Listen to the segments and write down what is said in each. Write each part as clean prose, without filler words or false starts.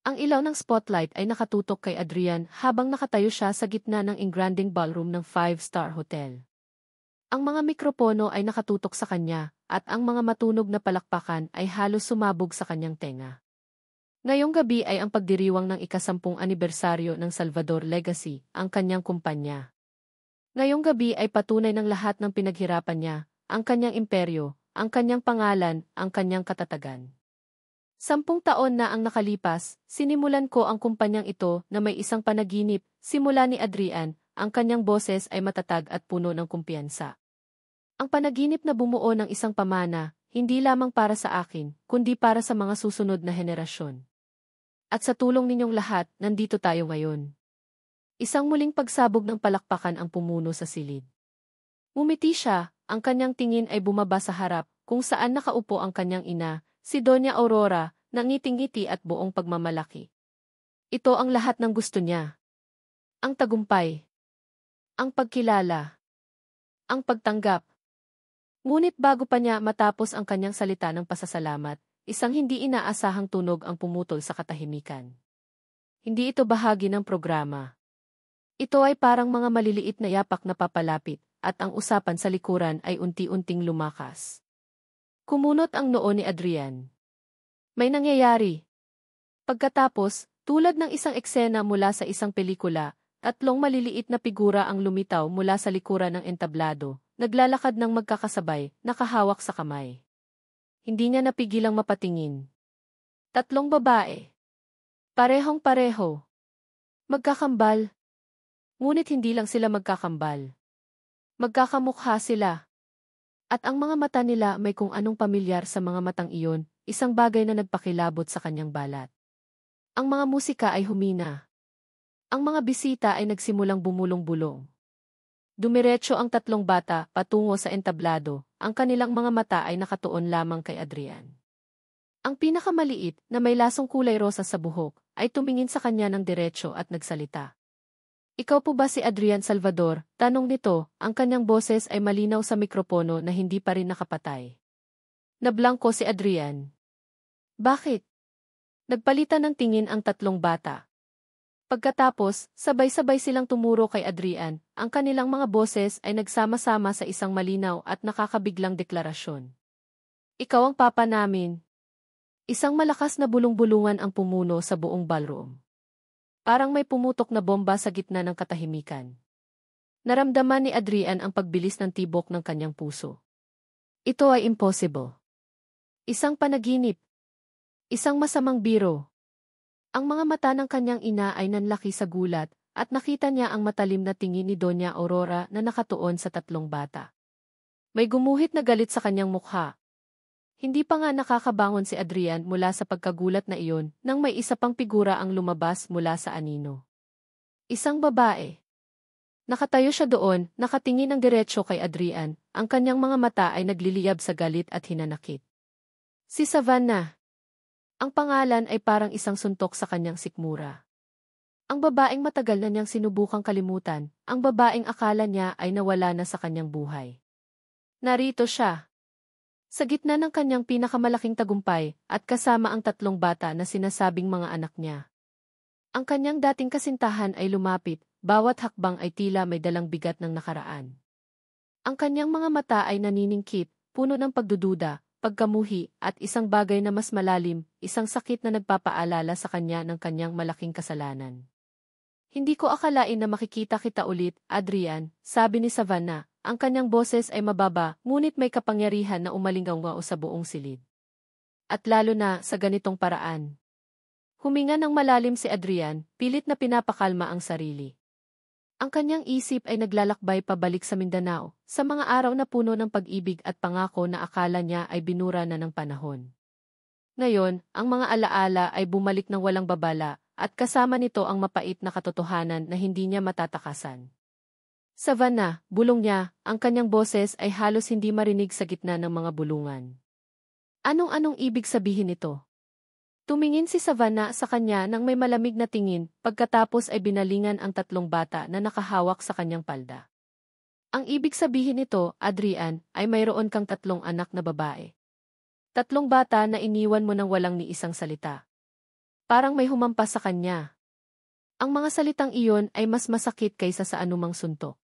Ang ilaw ng spotlight ay nakatutok kay Adrian habang nakatayo siya sa gitna ng engranding ballroom ng five-star hotel. Ang mga mikropono ay nakatutok sa kanya, at ang mga matunog na palakpakan ay halos sumabog sa kanyang tenga. Ngayong gabi ay ang pagdiriwang ng ika-10 anibersaryo ng Salvador Legacy, ang kanyang kumpanya. Ngayong gabi ay patunay ng lahat ng pinaghirapan niya, ang kanyang imperyo, ang kanyang pangalan, ang kanyang katatagan. 10 taon na ang nakalipas, sinimulan ko ang kumpanyang ito na may isang panaginip, simula ni Adrian, ang kanyang boses ay matatag at puno ng kumpiyansa. Ang panaginip na bumuo ng isang pamana, hindi lamang para sa akin, kundi para sa mga susunod na henerasyon. At sa tulong ninyong lahat, nandito tayo ngayon. Isang muling pagsabog ng palakpakan ang pumuno sa silid. Ngumiti siya, ang kanyang tingin ay bumaba sa harap, kung saan nakaupo ang kanyang ina, si Doña Aurora, na ngiting-ngiti at buong pagmamalaki. Ito ang lahat ng gusto niya. Ang tagumpay. Ang pagkilala. Ang pagtanggap. Ngunit bago pa niya matapos ang kanyang salita ng pasasalamat, isang hindi inaasahang tunog ang pumutol sa katahimikan. Hindi ito bahagi ng programa. Ito ay parang mga maliliit na yapak na papalapit, at ang usapan sa likuran ay unti-unting lumakas. Kumunot ang noo ni Adrian. May nangyayari. Pagkatapos, tulad ng isang eksena mula sa isang pelikula, 3 maliliit na figura ang lumitaw mula sa likuran ng entablado, naglalakad ng magkakasabay, nakahawak sa kamay. Hindi niya napigilang mapatingin. 3 babae. Parehong-pareho. Magkakambal. Ngunit hindi lang sila magkakambal. Magkakamukha sila. At ang mga mata nila may kung anong pamilyar sa mga matang iyon, isang bagay na nagpakilabot sa kanyang balat. Ang mga musika ay humina. Ang mga bisita ay nagsimulang bumulong-bulong. Dumiretso ang 3 bata patungo sa entablado, ang kanilang mga mata ay nakatuon lamang kay Adrian. Ang pinakamaliit, na may lasong kulay rosa sa buhok, ay tumingin sa kanya ng diretso at nagsalita. Ikaw po ba si Adrian Salvador? Tanong nito, ang kanyang boses ay malinaw sa mikropono na hindi pa rin nakapatay. Nablangko si Adrian. Bakit? Nagpalitan ng tingin ang 3 bata. Pagkatapos, sabay-sabay silang tumuro kay Adrian, ang kanilang mga boses ay nagsama-sama sa isang malinaw at nakakabiglang deklarasyon. Ikaw ang papa namin. Isang malakas na bulong-bulungan ang pumuno sa buong ballroom. Parang may pumutok na bomba sa gitna ng katahimikan. Naramdaman ni Adrian ang pagbilis ng tibok ng kanyang puso. Ito ay impossible. Isang panaginip. Isang masamang biro. Ang mga mata ng kanyang ina ay nanlaki sa gulat, at nakita niya ang matalim na tingin ni Doña Aurora na nakatuon sa 3 bata. May gumuhit na galit sa kanyang mukha. Hindi pa nga nakakabangon si Adrian mula sa pagkagulat na iyon, nang may isa pang figura ang lumabas mula sa anino. Isang babae. Nakatayo siya doon, nakatingin ng diretsyo kay Adrian, ang kanyang mga mata ay nagliliyab sa galit at hinanakit. Si Savannah. Ang pangalan ay parang isang suntok sa kanyang sikmura. Ang babaeng matagal na niyang sinubukang kalimutan, ang babaeng akala niya ay nawala na sa kanyang buhay. Narito siya. Sa gitna ng kanyang pinakamalaking tagumpay, at kasama ang 3 bata na sinasabing mga anak niya. Ang kanyang dating kasintahan ay lumapit, bawat hakbang ay tila may dalang bigat ng nakaraan. Ang kanyang mga mata ay naniningkit, puno ng pagdududa, pagkamuhi, at isang bagay na mas malalim, isang sakit na nagpapaalala sa kanya ng kanyang malaking kasalanan. Hindi ko akalain na makikita kita ulit, Adrian, sabi ni Savannah, ang kanyang boses ay mababa, ngunit may kapangyarihan na umalingaw sa buong silid. At lalo na sa ganitong paraan. Huminga ng malalim si Adrian, pilit na pinapakalma ang sarili. Ang kanyang isip ay naglalakbay pabalik sa Mindanao, sa mga araw na puno ng pag-ibig at pangako na akala niya ay binura na ng panahon. Ngayon, ang mga alaala ay bumalik ng walang babala, at kasama nito ang mapait na katotohanan na hindi niya matatakasan. Savannah, bulong niya, ang kanyang boses ay halos hindi marinig sa gitna ng mga bulungan. Anong ibig sabihin nito? Tumingin si Savannah sa kanya nang may malamig na tingin, pagkatapos ay binalingan ang 3 bata na nakahawak sa kanyang palda. Ang ibig sabihin nito, Adrian, ay mayroon kang 3 anak na babae. 3 bata na iniwan mo nang walang ni isang salita. Parang may humampas sa kanya. Ang mga salitang iyon ay mas masakit kaysa sa anumang suntok.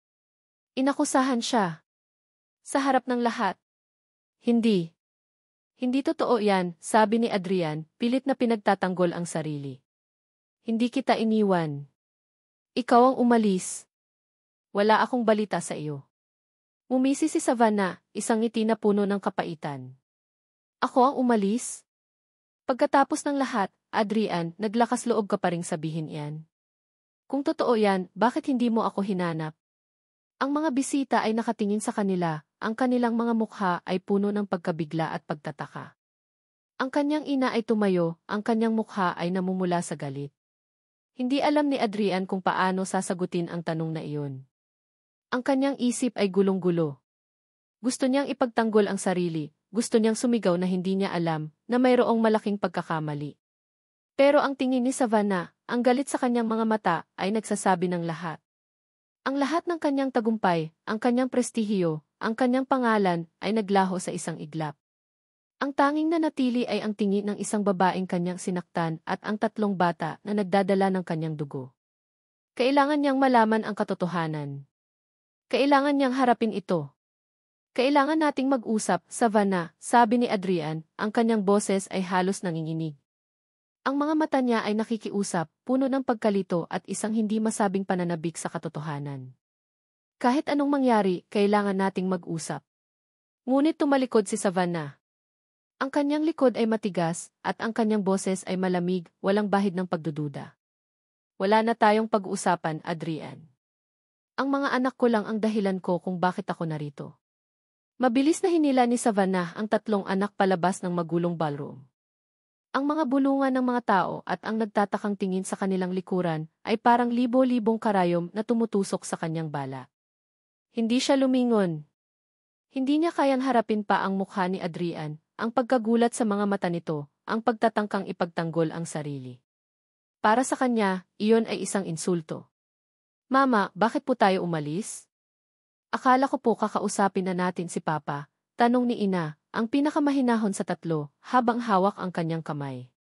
Inakusahan siya. Sa harap ng lahat. Hindi. Hindi totoo yan, sabi ni Adrian, pilit na pinagtatanggol ang sarili. Hindi kita iniwan. Ikaw ang umalis. Wala akong balita sa iyo. Umisi si Savannah, isang ngiti na puno ng kapaitan. Ako ang umalis? Pagkatapos ng lahat, Adrian, naglakas loob ka pa ring sabihin yan. Kung totoo yan, bakit hindi mo ako hinanap? Ang mga bisita ay nakatingin sa kanila, ang kanilang mga mukha ay puno ng pagkabigla at pagtataka. Ang kanyang ina ay tumayo, ang kanyang mukha ay namumula sa galit. Hindi alam ni Adrian kung paano sasagutin ang tanong na iyon. Ang kanyang isip ay gulong-gulo. Gusto niyang ipagtanggol ang sarili, gusto niyang sumigaw na hindi niya alam na mayroong malaking pagkakamali. Pero ang tingin ni Savannah, ang galit sa kanyang mga mata, ay nagsasabi ng lahat. Ang lahat ng kanyang tagumpay, ang kanyang prestihiyo, ang kanyang pangalan, ay naglaho sa isang iglap. Ang tanging nanatili ay ang tingin ng isang babaeng kanyang sinaktan at ang 3 bata na nagdadala ng kanyang dugo. Kailangan niyang malaman ang katotohanan. Kailangan niyang harapin ito. Kailangan nating mag-usap, Savannah, sabi ni Adrian, ang kanyang boses ay halos nanginginig. Ang mga mata niya ay nakikiusap, puno ng pagkalito at isang hindi masabing pananabik sa katotohanan. Kahit anong mangyari, kailangan nating mag-usap. Ngunit tumalikod si Savannah. Ang kanyang likod ay matigas, at ang kanyang boses ay malamig, walang bahid ng pagdududa. Wala na tayong pag-uusapan, Adrian. Ang mga anak ko lang ang dahilan ko kung bakit ako narito. Mabilis na hinila ni Savannah ang 3 anak palabas ng magulong ballroom. Ang mga bulungan ng mga tao at ang nagtatakang tingin sa kanilang likuran ay parang libo-libong karayom na tumutusok sa kanyang bala. Hindi siya lumingon. Hindi niya kayang harapin pa ang mukha ni Adrian, ang pagkagulat sa mga mata nito, ang pagtatangkang ipagtanggol ang sarili. Para sa kanya, iyon ay isang insulto. Mama, bakit po tayo umalis? Akala ko po kakausapin na natin si Papa, tanong ni Ina, ang pinakamahinahon sa 3, habang hawak ang kanyang kamay.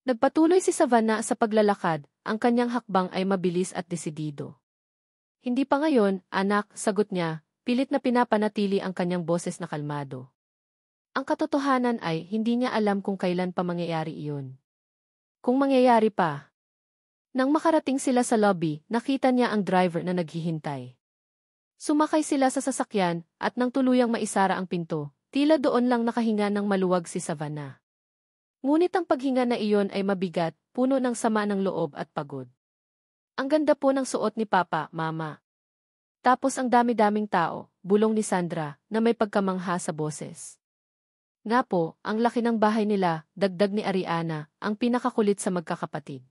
Nagpatuloy si Savannah sa paglalakad, ang kanyang hakbang ay mabilis at desidido. Hindi pa ngayon, anak, sagot niya, pilit na pinapanatili ang kanyang boses na kalmado. Ang katotohanan ay hindi niya alam kung kailan pa mangyayari iyon. Kung mangyayari pa. Nang makarating sila sa lobby, nakita niya ang driver na naghihintay. Sumakay sila sa sasakyan, at nang tuluyang maisara ang pinto, tila doon lang nakahinga ng maluwag si Savannah. Ngunit ang paghinga na iyon ay mabigat, puno ng sama ng loob at pagod. Ang ganda po ng suot ni Papa, Mama. Tapos ang dami-daming tao, bulong ni Sandra, na may pagkamangha sa boses. Nga po, ang laki ng bahay nila, dagdag ni Ariana, ang pinakakulit sa magkakapatid.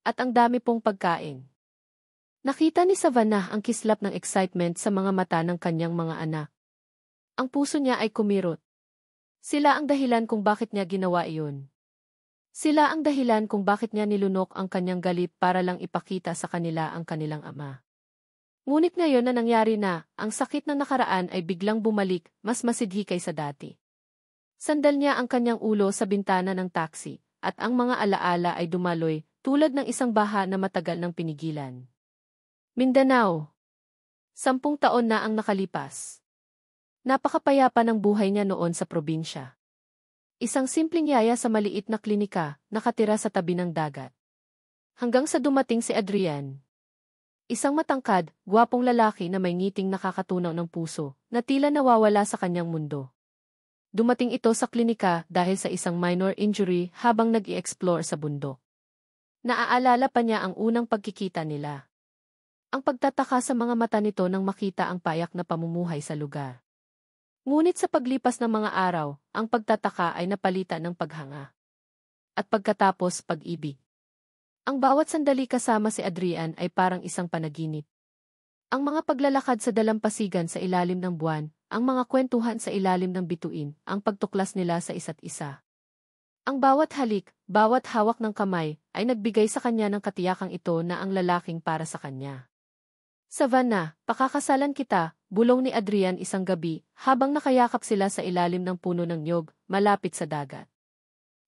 At ang dami pong pagkain. Nakita ni Savannah ang kislap ng excitement sa mga mata ng kanyang mga anak. Ang puso niya ay kumirot. Sila ang dahilan kung bakit niya ginawa iyon. Sila ang dahilan kung bakit niya nilunok ang kanyang galit para lang ipakita sa kanila ang kanilang ama. Ngunit ngayon na nangyari na, ang sakit ng nakaraan ay biglang bumalik, mas masidhi kaysa dati. Sandal niya ang kanyang ulo sa bintana ng taxi, at ang mga alaala ay dumaloy, tulad ng isang baha na matagal ng pinigilan. Mindanao. 10 taon na ang nakalipas. Napakapayapa ng buhay niya noon sa probinsya. Isang simpleng yaya sa maliit na klinika, nakatira sa tabi ng dagat. Hanggang sa dumating si Adrian. Isang matangkad, gwapong lalaki na may ngiting nakakatunaw ng puso, na tila nawawala sa kanyang mundo. Dumating ito sa klinika dahil sa isang minor injury habang nag-i-explore sa bundok. Naaalala pa niya ang unang pagkikita nila. Ang pagtataka sa mga mata nito nang makita ang payak na pamumuhay sa lugar. Ngunit sa paglipas ng mga araw, ang pagtataka ay napalitan ng paghanga. At pagkatapos, pag-ibig. Ang bawat sandali kasama si Adrian ay parang isang panaginip. Ang mga paglalakad sa dalampasigan sa ilalim ng buwan, ang mga kwentuhan sa ilalim ng bituin, ang pagtuklas nila sa isa't isa. Ang bawat halik, bawat hawak ng kamay, ay nagbigay sa kanya ng katiyakang ito na ang lalaking para sa kanya. Savannah, pakakasalan kita, bulong ni Adrian isang gabi, habang nakayakap sila sa ilalim ng puno ng niyog, malapit sa dagat.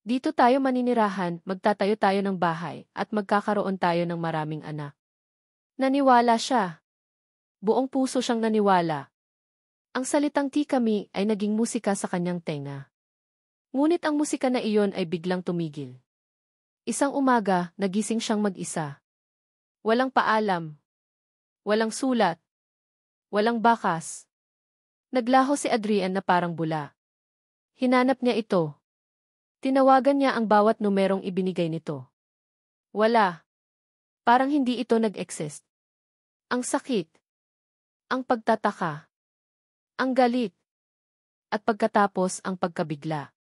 Dito tayo maninirahan, magtatayo tayo ng bahay, at magkakaroon tayo ng maraming anak. Naniwala siya. Buong puso siyang naniwala. Ang salitang kami ay naging musika sa kanyang tenga. Ngunit ang musika na iyon ay biglang tumigil. Isang umaga, nagising siyang mag-isa. Walang paalam. Walang sulat. Walang bakas. Naglaho si Adrian na parang bula. Hinanap niya ito. Tinawagan niya ang bawat numerong ibinigay nito. Wala. Parang hindi ito nag-exist. Ang sakit. Ang pagtataka. Ang galit. At pagkatapos ang pagkabigla.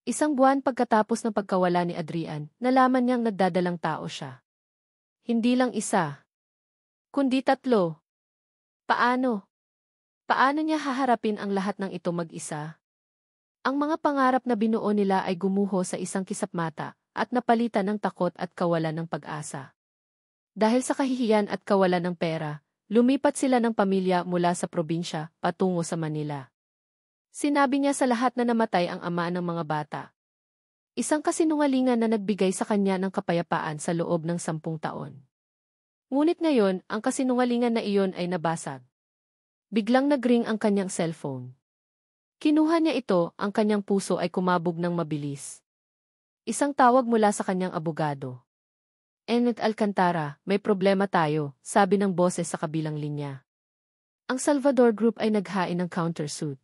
Isang buwan pagkatapos ng pagkawala ni Adrian, nalaman niyang nagdadalang tao siya. Hindi lang isa, kundi 3. Paano? Paano niya haharapin ang lahat ng ito mag-isa? Ang mga pangarap na binuo nila ay gumuho sa isang kisapmata at napalitan ng takot at kawalan ng pag-asa. Dahil sa kahihiyan at kawalan ng pera, lumipat sila ng pamilya mula sa probinsya patungo sa Manila. Sinabi niya sa lahat na namatay ang ama ng mga bata. Isang kasinungalingan na nagbigay sa kanya ng kapayapaan sa loob ng 10 taon. Ngunit ngayon, ang kasinungalingan na iyon ay nabasag. Biglang nagring ang kanyang cellphone. Kinuha niya ito, ang kanyang puso ay kumabog ng mabilis. Isang tawag mula sa kanyang abogado. Enrique Alcantara, may problema tayo, sabi ng boses sa kabilang linya. Ang Salvador Group ay naghain ng countersuit.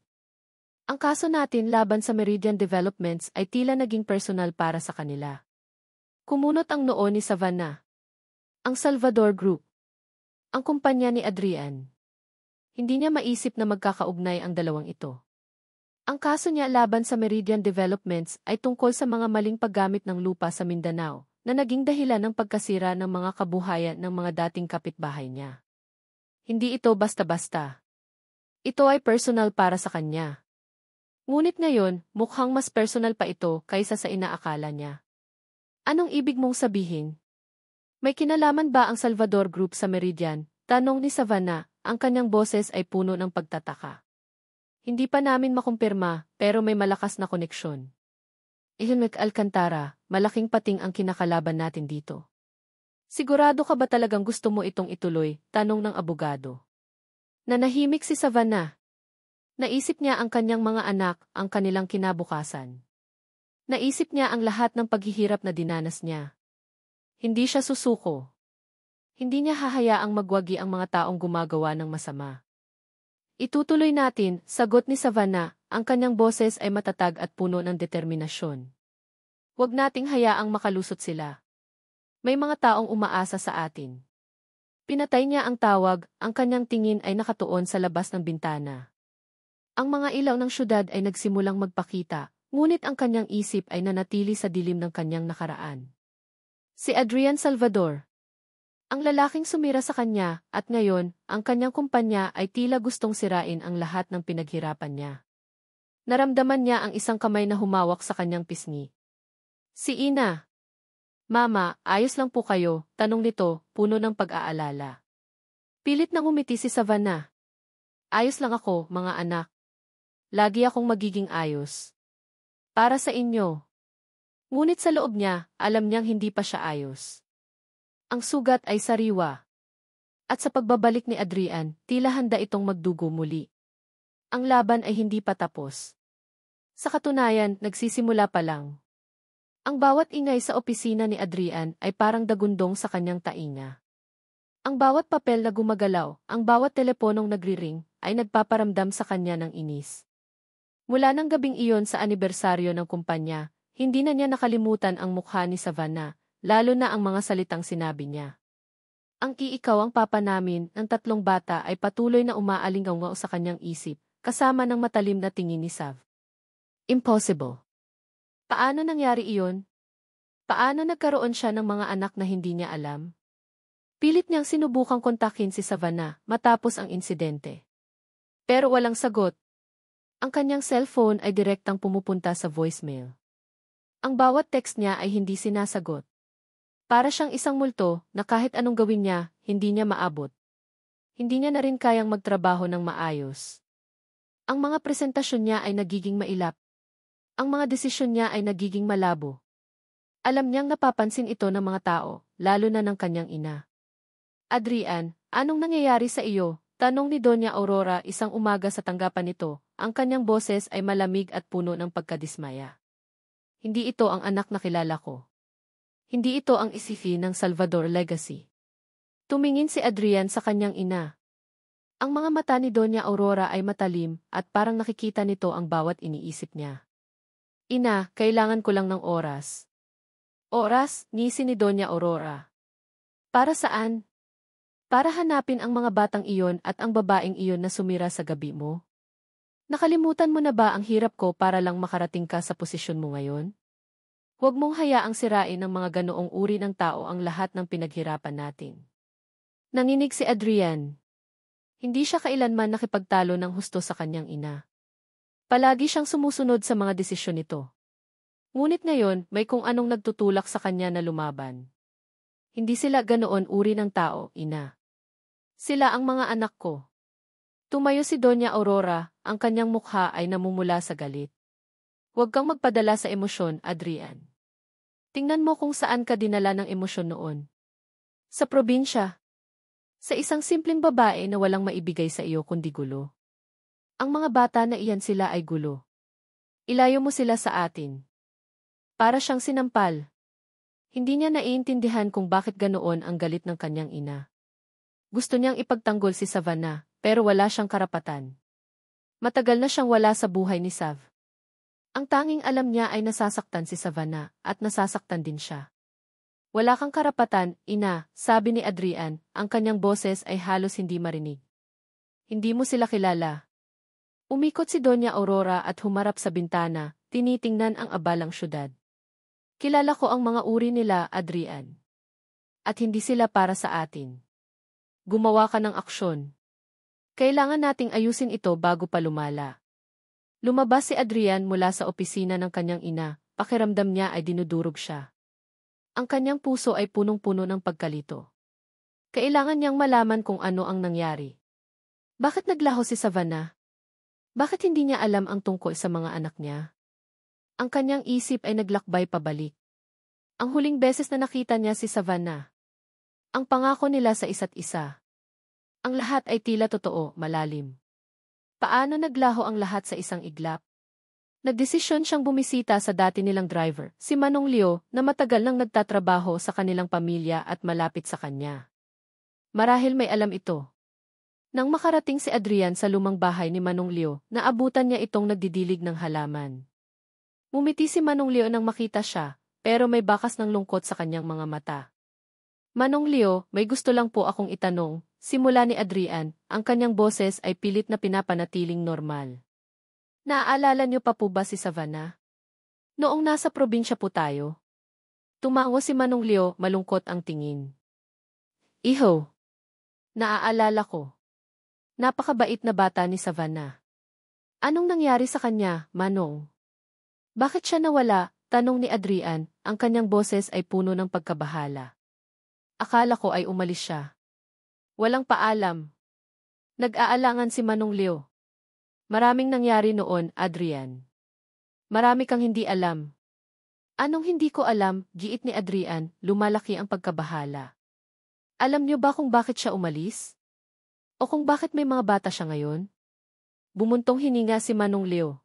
Ang kaso natin laban sa Meridian Developments ay tila naging personal para sa kanila. Kumunot ang noo ni Savannah. Ang Salvador Group. Ang kumpanya ni Adrian. Hindi niya maisip na magkakaugnay ang dalawang ito. Ang kaso niya laban sa Meridian Developments ay tungkol sa mga maling paggamit ng lupa sa Mindanao na naging dahilan ng pagkasira ng mga kabuhayan ng mga dating kapitbahay niya. Hindi ito basta-basta. Ito ay personal para sa kanya. Ngunit ngayon, mukhang mas personal pa ito kaysa sa inaakala niya. Anong ibig mong sabihin? May kinalaman ba ang Salvador Group sa Meridian? Tanong ni Savannah, ang kanyang boses ay puno ng pagtataka. Hindi pa namin makumpirma, pero may malakas na koneksyon. Enrique Alcantara, malaking pating ang kinakalaban natin dito. Sigurado ka ba talagang gusto mo itong ituloy? Tanong ng abogado. Nanahimik si Savannah. Naisip niya ang kanyang mga anak, ang kanilang kinabukasan. Naisip niya ang lahat ng paghihirap na dinanas niya. Hindi siya susuko. Hindi niya hahayaang magwagi ang mga taong gumagawa ng masama. Itutuloy natin, sagot ni Savannah, ang kanyang boses ay matatag at puno ng determinasyon. Huwag nating hayaang makalusot sila. May mga taong umaasa sa atin. Pinatay niya ang tawag, ang kanyang tingin ay nakatuon sa labas ng bintana. Ang mga ilaw ng syudad ay nagsimulang magpakita, ngunit ang kanyang isip ay nanatili sa dilim ng kanyang nakaraan. Si Adrian Salvador. Ang lalaking sumira sa kanya, at ngayon, ang kanyang kumpanya ay tila gustong sirain ang lahat ng pinaghirapan niya. Naramdaman niya ang isang kamay na humawak sa kanyang pisngi. Si Ina. Mama, ayos lang po kayo, tanong nito, puno ng pag-aalala. Pilit nang umiti si Savannah. Ayos lang ako, mga anak. Lagi akong magiging ayos. Para sa inyo. Ngunit sa loob niya, alam niyang hindi pa siya ayos. Ang sugat ay sariwa. At sa pagbabalik ni Adrian, tila handa itong magdugo muli. Ang laban ay hindi pa tapos. Sa katunayan, nagsisimula pa lang. Ang bawat ingay sa opisina ni Adrian ay parang dagundong sa kanyang tainga. Ang bawat papel na gumagalaw, ang bawat teleponong nagriring, ay nagpaparamdam sa kanya ng inis. Mula ng gabing iyon sa anibersaryo ng kumpanya, hindi na niya nakalimutan ang mukha ni Savannah, lalo na ang mga salitang sinabi niya. Ang iikaw ang papa namin ng 3 bata ay patuloy na umaalingaw sa kanyang isip, kasama ng matalim na tingin ni Sav. Impossible. Paano nangyari iyon? Paano nagkaroon siya ng mga anak na hindi niya alam? Pilit niyang sinubukang kontakin si Savannah matapos ang insidente. Pero walang sagot. Ang kanyang cellphone ay direktang pumupunta sa voicemail. Ang bawat text niya ay hindi sinasagot. Para siyang isang multo na kahit anong gawin niya, hindi niya maabot. Hindi niya na rin kayang magtrabaho ng maayos. Ang mga presentasyon niya ay nagiging mailap. Ang mga desisyon niya ay nagiging malabo. Alam niyang napapansin ito ng mga tao, lalo na ng kanyang ina. Adrian, anong nangyayari sa iyo? Tanong ni Doña Aurora isang umaga sa tanggapan nito. Ang kanyang boses ay malamig at puno ng pagkadismaya. Hindi ito ang anak na kilala ko. Hindi ito ang isifi ng Salvador Legacy. Tumingin si Adrian sa kanyang ina. Ang mga mata ni Doña Aurora ay matalim at parang nakikita nito ang bawat iniisip niya. Ina, kailangan ko lang ng oras. Oras, ngisi ni Doña Aurora. Para saan? Para hanapin ang mga batang iyon at ang babaeng iyon na sumira sa gabi mo? Nakalimutan mo na ba ang hirap ko para lang makarating ka sa posisyon mo ngayon? Huwag mong hayaang sirain ng mga ganoong uri ng tao ang lahat ng pinaghirapan natin. Nanginig si Adrian. Hindi siya kailanman nakipagtalo ng husto sa kanyang ina. Palagi siyang sumusunod sa mga desisyon nito. Ngunit ngayon, may kung anong nagtutulak sa kanya na lumaban. Hindi sila ganoon uri ng tao, ina. Sila ang mga anak ko. Tumayo si Doña Aurora, ang kanyang mukha ay namumula sa galit. Huwag kang magpadala sa emosyon, Adrian. Tingnan mo kung saan ka dinala ng emosyon noon. Sa probinsya. Sa isang simpleng babae na walang maibigay sa iyo kundi gulo. Ang mga bata na iyan sila ay gulo. Ilayo mo sila sa atin. Para siyang sinampal. Hindi niya naiintindihan kung bakit ganoon ang galit ng kanyang ina. Gusto niyang ipagtanggol si Savannah, pero wala siyang karapatan. Matagal na siyang wala sa buhay ni Sav. Ang tanging alam niya ay nasasaktan si Savannah, at nasasaktan din siya. Wala kang karapatan, ina, sabi ni Adrian, ang kanyang boses ay halos hindi marinig. Hindi mo sila kilala. Umikot si Doña Aurora at humarap sa bintana, tinitingnan ang abalang syudad. Kilala ko ang mga uri nila, Adrian. At hindi sila para sa atin. Gumawa ka ng aksyon. Kailangan nating ayusin ito bago pa lumala. Lumabas si Adrian mula sa opisina ng kanyang ina, pakiramdam niya ay dinudurog siya. Ang kanyang puso ay punong-puno ng pagkalito. Kailangan niyang malaman kung ano ang nangyari. Bakit naglaho si Savannah? Bakit hindi niya alam ang tungkol sa mga anak niya? Ang kanyang isip ay naglakbay pabalik. Ang huling beses na nakita niya si Savannah. Ang pangako nila sa isa't isa. Ang lahat ay tila totoo, malalim. Paano naglaho ang lahat sa isang iglap? Nagdesisyon siyang bumisita sa dati nilang driver, si Manong Leo, na matagal nang nagtatrabaho sa kanilang pamilya at malapit sa kanya. Marahil may alam ito. Nang makarating si Adrian sa lumang bahay ni Manong Leo, naabutan niya itong nagdidilig ng halaman. Mumiti si Manong Leo nang makita siya, pero may bakas ng lungkot sa kanyang mga mata. Manong Leo, may gusto lang po akong itanong, simula ni Adrian, ang kanyang boses ay pilit na pinapanatiling normal. Naaalala niyo pa po ba si Savannah? Noong nasa probinsya po tayo. Tumango si Manong Leo, malungkot ang tingin. Iho. Naaalala ko. Napakabait na bata ni Savannah. Anong nangyari sa kanya, Manong? Bakit siya nawala? Tanong ni Adrian, ang kanyang boses ay puno ng pagkabahala. Akala ko ay umalis siya. Walang paalam. Nag-aalangan si Manong Leo. Maraming nangyari noon, Adrian. Marami kang hindi alam. Anong hindi ko alam, giit ni Adrian, lumalaki ang pagkabahala. Alam niyo ba kung bakit siya umalis? O kung bakit may mga bata siya ngayon? Bumuntong hininga si Manong Leo.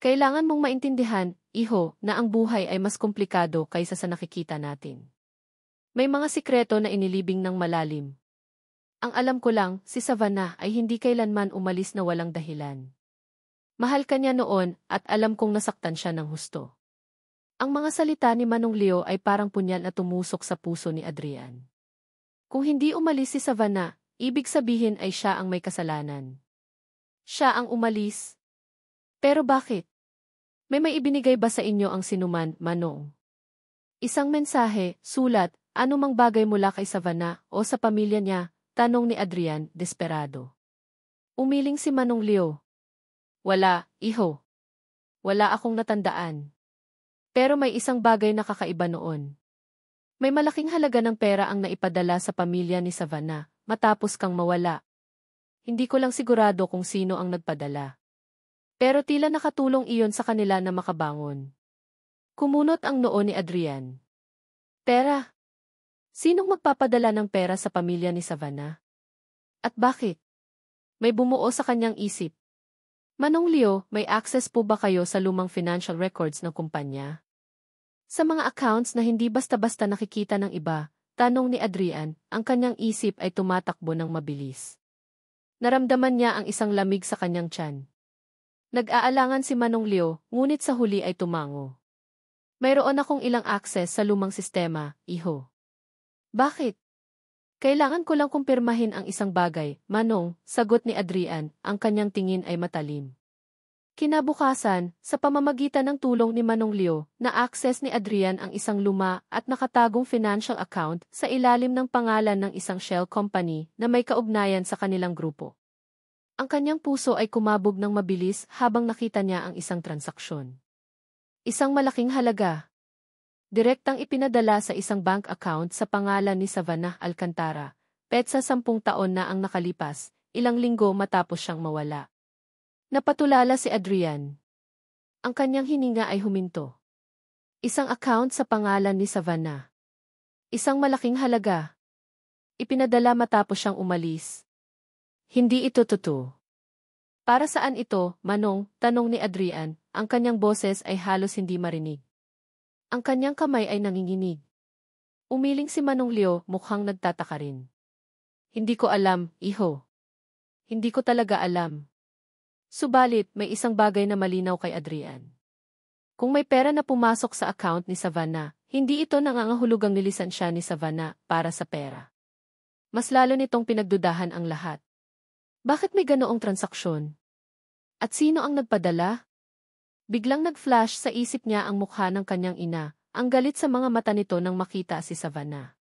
Kailangan mong maintindihan, iho, na ang buhay ay mas komplikado kaysa sa nakikita natin. May mga sikreto na inilibing ng malalim. Ang alam ko lang, si Savannah ay hindi kailanman umalis na walang dahilan. Mahal ka niya noon at alam kong nasaktan siya ng husto. Ang mga salita ni Manong Leo ay parang punyal na tumusok sa puso ni Adrian. Kung hindi umalis si Savannah, ibig sabihin ay siya ang may kasalanan. Siya ang umalis. Pero bakit? May ibinigay ba sa inyo ang sinuman, Manong? Isang mensahe, sulat, anumang bagay mula kay Savannah o sa pamilya niya, tanong ni Adrian, desperado. Umiling si Manong Leo. Wala, iho. Wala akong natandaan. Pero may isang bagay na kakaiba noon. May malaking halaga ng pera ang naipadala sa pamilya ni Savannah, matapos kang mawala. Hindi ko lang sigurado kung sino ang nagpadala. Pero tila nakatulong iyon sa kanila na makabangon. Kumunot ang noo ni Adrian. Pera. Sinong magpapadala ng pera sa pamilya ni Savannah? At bakit? May bumuo sa kanyang isip. Manong Leo, may access po ba kayo sa lumang financial records ng kumpanya? Sa mga accounts na hindi basta-basta nakikita ng iba, tanong ni Adrian, ang kanyang isip ay tumatakbo ng mabilis. Naramdaman niya ang isang lamig sa kanyang tiyan. Nag-aalangan si Manong Leo, ngunit sa huli ay tumango. Mayroon akong ilang access sa lumang sistema, iho. Bakit? Kailangan ko lang kumpirmahin ang isang bagay, Manong, sagot ni Adrian, ang kanyang tingin ay matalim. Kinabukasan, sa pamamagitan ng tulong ni Manong Leo, na-access ni Adrian ang isang luma at nakatagong financial account sa ilalim ng pangalan ng isang shell company na may kaugnayan sa kanilang grupo. Ang kanyang puso ay kumabog ng mabilis habang nakita niya ang isang transaksyon. Isang malaking halaga. Direktang ipinadala sa isang bank account sa pangalan ni Savannah Alcantara, petsa 10 taon na ang nakalipas, ilang linggo matapos siyang mawala. Napatulala si Adrian. Ang kanyang hininga ay huminto. Isang account sa pangalan ni Savannah. Isang malaking halaga. Ipinadala matapos siyang umalis. Hindi ito totoo. Para saan ito, Manong? Tanong ni Adrian, ang kanyang boses ay halos hindi marinig. Ang kanyang kamay ay nanginginig. Umiling si Manong Leo, mukhang nagtataka rin. Hindi ko alam, iho. Hindi ko talaga alam. Subalit, may isang bagay na malinaw kay Adrian. Kung may pera na pumasok sa account ni Savannah, hindi ito nangangahulugang nilisan siya ni Savannah para sa pera. Mas lalo nitong pinagdudahan ang lahat. Bakit may ganoong transaksyon? At sino ang nagpadala? Biglang nag-flash sa isip niya ang mukha ng kanyang ina, ang galit sa mga mata nito nang makita si Savannah.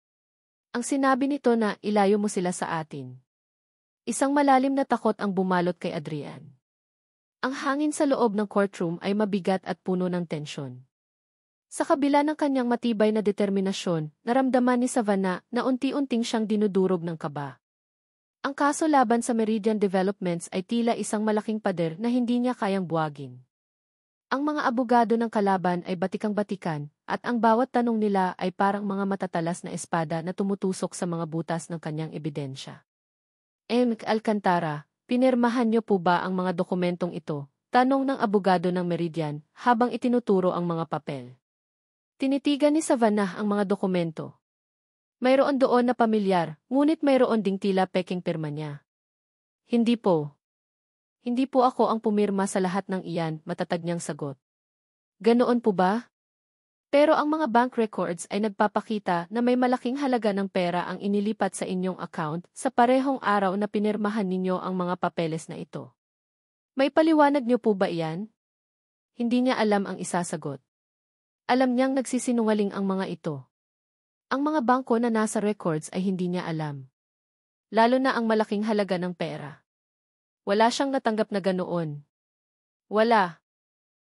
Ang sinabi nito na ilayo mo sila sa atin. Isang malalim na takot ang bumalot kay Adrian. Ang hangin sa loob ng courtroom ay mabigat at puno ng tensyon. Sa kabila ng kanyang matibay na determinasyon, naramdaman ni Savannah na unti-unting siyang dinudurog ng kaba. Ang kaso laban sa Meridian Developments ay tila isang malaking pader na hindi niya kayang buwagin. Ang mga abogado ng kalaban ay batikang-batikan, at ang bawat tanong nila ay parang mga matatalas na espada na tumutusok sa mga butas ng kanyang ebidensya. Alcantara, pinirmahan niyo po ba ang mga dokumentong ito? Tanong ng abogado ng Meridian habang itinuturo ang mga papel. Tinitigan ni Savannah ang mga dokumento. Mayroon doon na pamilyar, ngunit mayroon ding tila peking pirma niya. Hindi po. Hindi po ako ang pumirma sa lahat ng iyan, matatag niyang sagot. Ganoon po ba? Pero ang mga bank records ay nagpapakita na may malaking halaga ng pera ang inilipat sa inyong account sa parehong araw na pinirmahan ninyo ang mga papeles na ito. May paliwanag niyo po ba iyan? Hindi niya alam ang isasagot. Alam niyang nagsisinungaling ang mga ito. Ang mga bangko na nasa records ay hindi niya alam. Lalo na ang malaking halaga ng pera. Wala siyang natanggap na ganoon. Wala.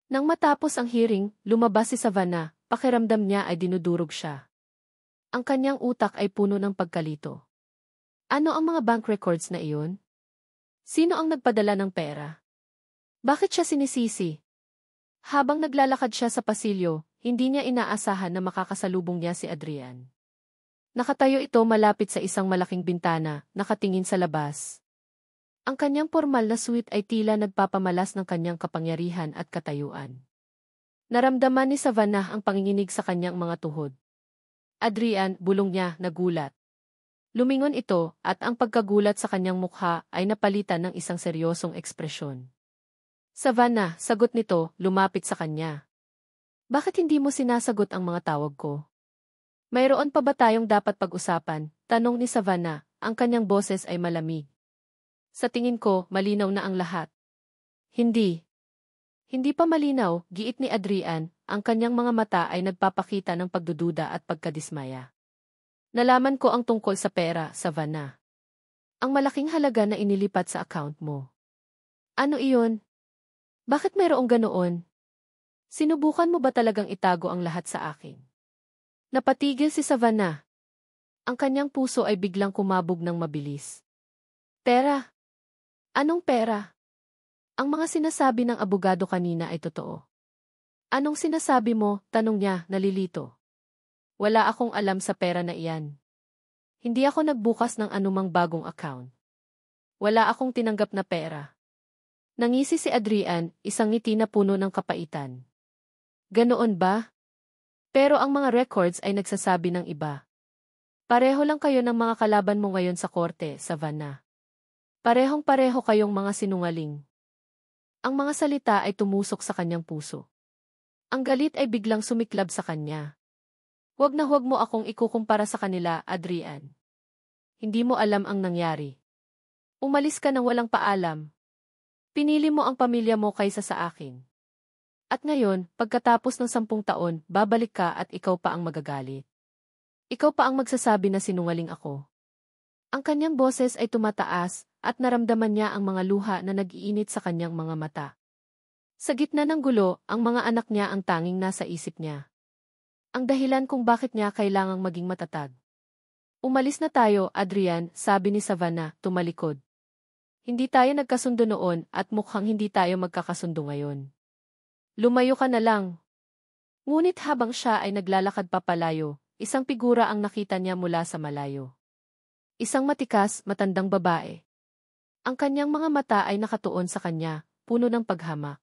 Nang matapos ang hearing, lumabas si Savannah, pakiramdam niya ay dinudurog siya. Ang kanyang utak ay puno ng pagkalito. Ano ang mga bank records na iyon? Sino ang nagpadala ng pera? Bakit siya sinisisi? Habang naglalakad siya sa pasilyo, hindi niya inaasahan na makakasalubong niya si Adrian. Nakatayo ito malapit sa isang malaking bintana, nakatingin sa labas. Ang kanyang formal na suit ay tila nagpapamalas ng kanyang kapangyarihan at katayuan. Naramdaman ni Savannah ang panginginig sa kanyang mga tuhod. Adrian, bulong niya, nagulat. Lumingon ito at ang pagkagulat sa kanyang mukha ay napalitan ng isang seryosong ekspresyon. Savannah, sagot nito, lumapit sa kanya. Bakit hindi mo sinasagot ang mga tawag ko? Mayroon pa ba tayong dapat pag-usapan? Tanong ni Savannah, ang kanyang boses ay malamig. Sa tingin ko, malinaw na ang lahat. Hindi. Hindi pa malinaw, giit ni Adrian, ang kanyang mga mata ay nagpapakita ng pagdududa at pagkadismaya. Nalaman ko ang tungkol sa pera, Savannah. Ang malaking halaga na inilipat sa account mo. Ano iyon? Bakit mayroong ganoon? Sinubukan mo ba talagang itago ang lahat sa akin? Napatigil si Savannah. Ang kanyang puso ay biglang kumabog ng mabilis. Pera? Anong pera? Ang mga sinasabi ng abogado kanina ay totoo. Anong sinasabi mo? Tanong niya, nalilito. Wala akong alam sa pera na iyan. Hindi ako nagbukas ng anumang bagong account. Wala akong tinanggap na pera. Nangisi si Adrian, isang ngiti na puno ng kapaitan. Ganoon ba? Pero ang mga records ay nagsasabi ng iba. Pareho lang kayo ng mga kalaban mo ngayon sa korte, Savannah. Parehong-pareho kayong mga sinungaling. Ang mga salita ay tumusok sa kanyang puso. Ang galit ay biglang sumiklab sa kanya. Huwag na huwag mo akong ikukumpara sa kanila, Adrian. Hindi mo alam ang nangyari. Umalis ka nang walang paalam. Pinili mo ang pamilya mo kaysa sa akin. At ngayon, pagkatapos ng 10 taon, babalik ka at ikaw pa ang magagalit. Ikaw pa ang magsasabi na sinungaling ako. Ang kanyang boses ay tumataas at naramdaman niya ang mga luha na nag-iinit sa kanyang mga mata. Sa gitna ng gulo, ang mga anak niya ang tanging nasa isip niya. Ang dahilan kung bakit niya kailangang maging matatag. Umalis na tayo, Adrian, sabi ni Savannah, tumalikod. Hindi tayo nagkasundo noon at mukhang hindi tayo magkakasundo ngayon. Lumayo ka na lang. Ngunit habang siya ay naglalakad papalayo, isang figura ang nakita niya mula sa malayo. Isang matikas, matandang babae. Ang kanyang mga mata ay nakatuon sa kanya, puno ng paghamak.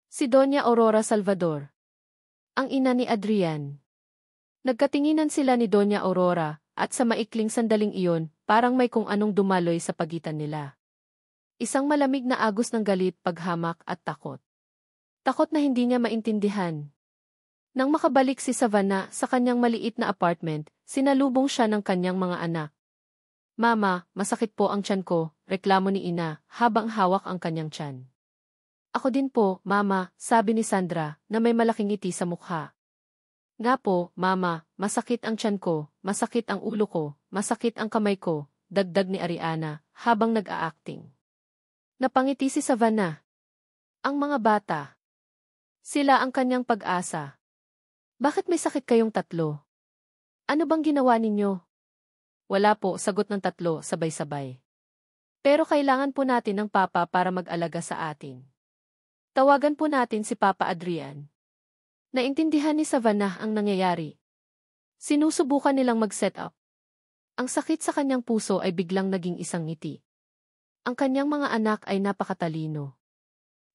Si Doña Aurora Salvador. Ang ina ni Adrian. Nagkatinginan sila ni Doña Aurora, at sa maikling sandaling iyon, parang may kung anong dumaloy sa pagitan nila. Isang malamig na agos ng galit, paghamak at takot. Takot na hindi niya maintindihan. Nang makabalik si Savannah sa kanyang maliit na apartment, sinalubong siya ng kanyang mga anak. Mama, masakit po ang tiyan ko, reklamo ni ina, habang hawak ang kanyang tiyan. Ako din po, Mama, sabi ni Sandra, na may malaking ngiti sa mukha. Nga po, Mama, masakit ang tiyan ko, masakit ang ulo ko, masakit ang kamay ko, dagdag ni Ariana, habang nag-a-acting. Napangiti si Savannah. Ang mga bata. Sila ang kanyang pag-asa. Bakit may sakit kayong tatlo? Ano bang ginawa ninyo? Wala po, sagot ng tatlo, sabay-sabay. Pero kailangan po natin ng Papa para mag-alaga sa atin. Tawagan po natin si Papa Adrian. Naintindihan ni Savannah ang nangyayari. Sinusubukan nilang mag-set up. Ang sakit sa kanyang puso ay biglang naging isang ngiti. Ang kanyang mga anak ay napakatalino.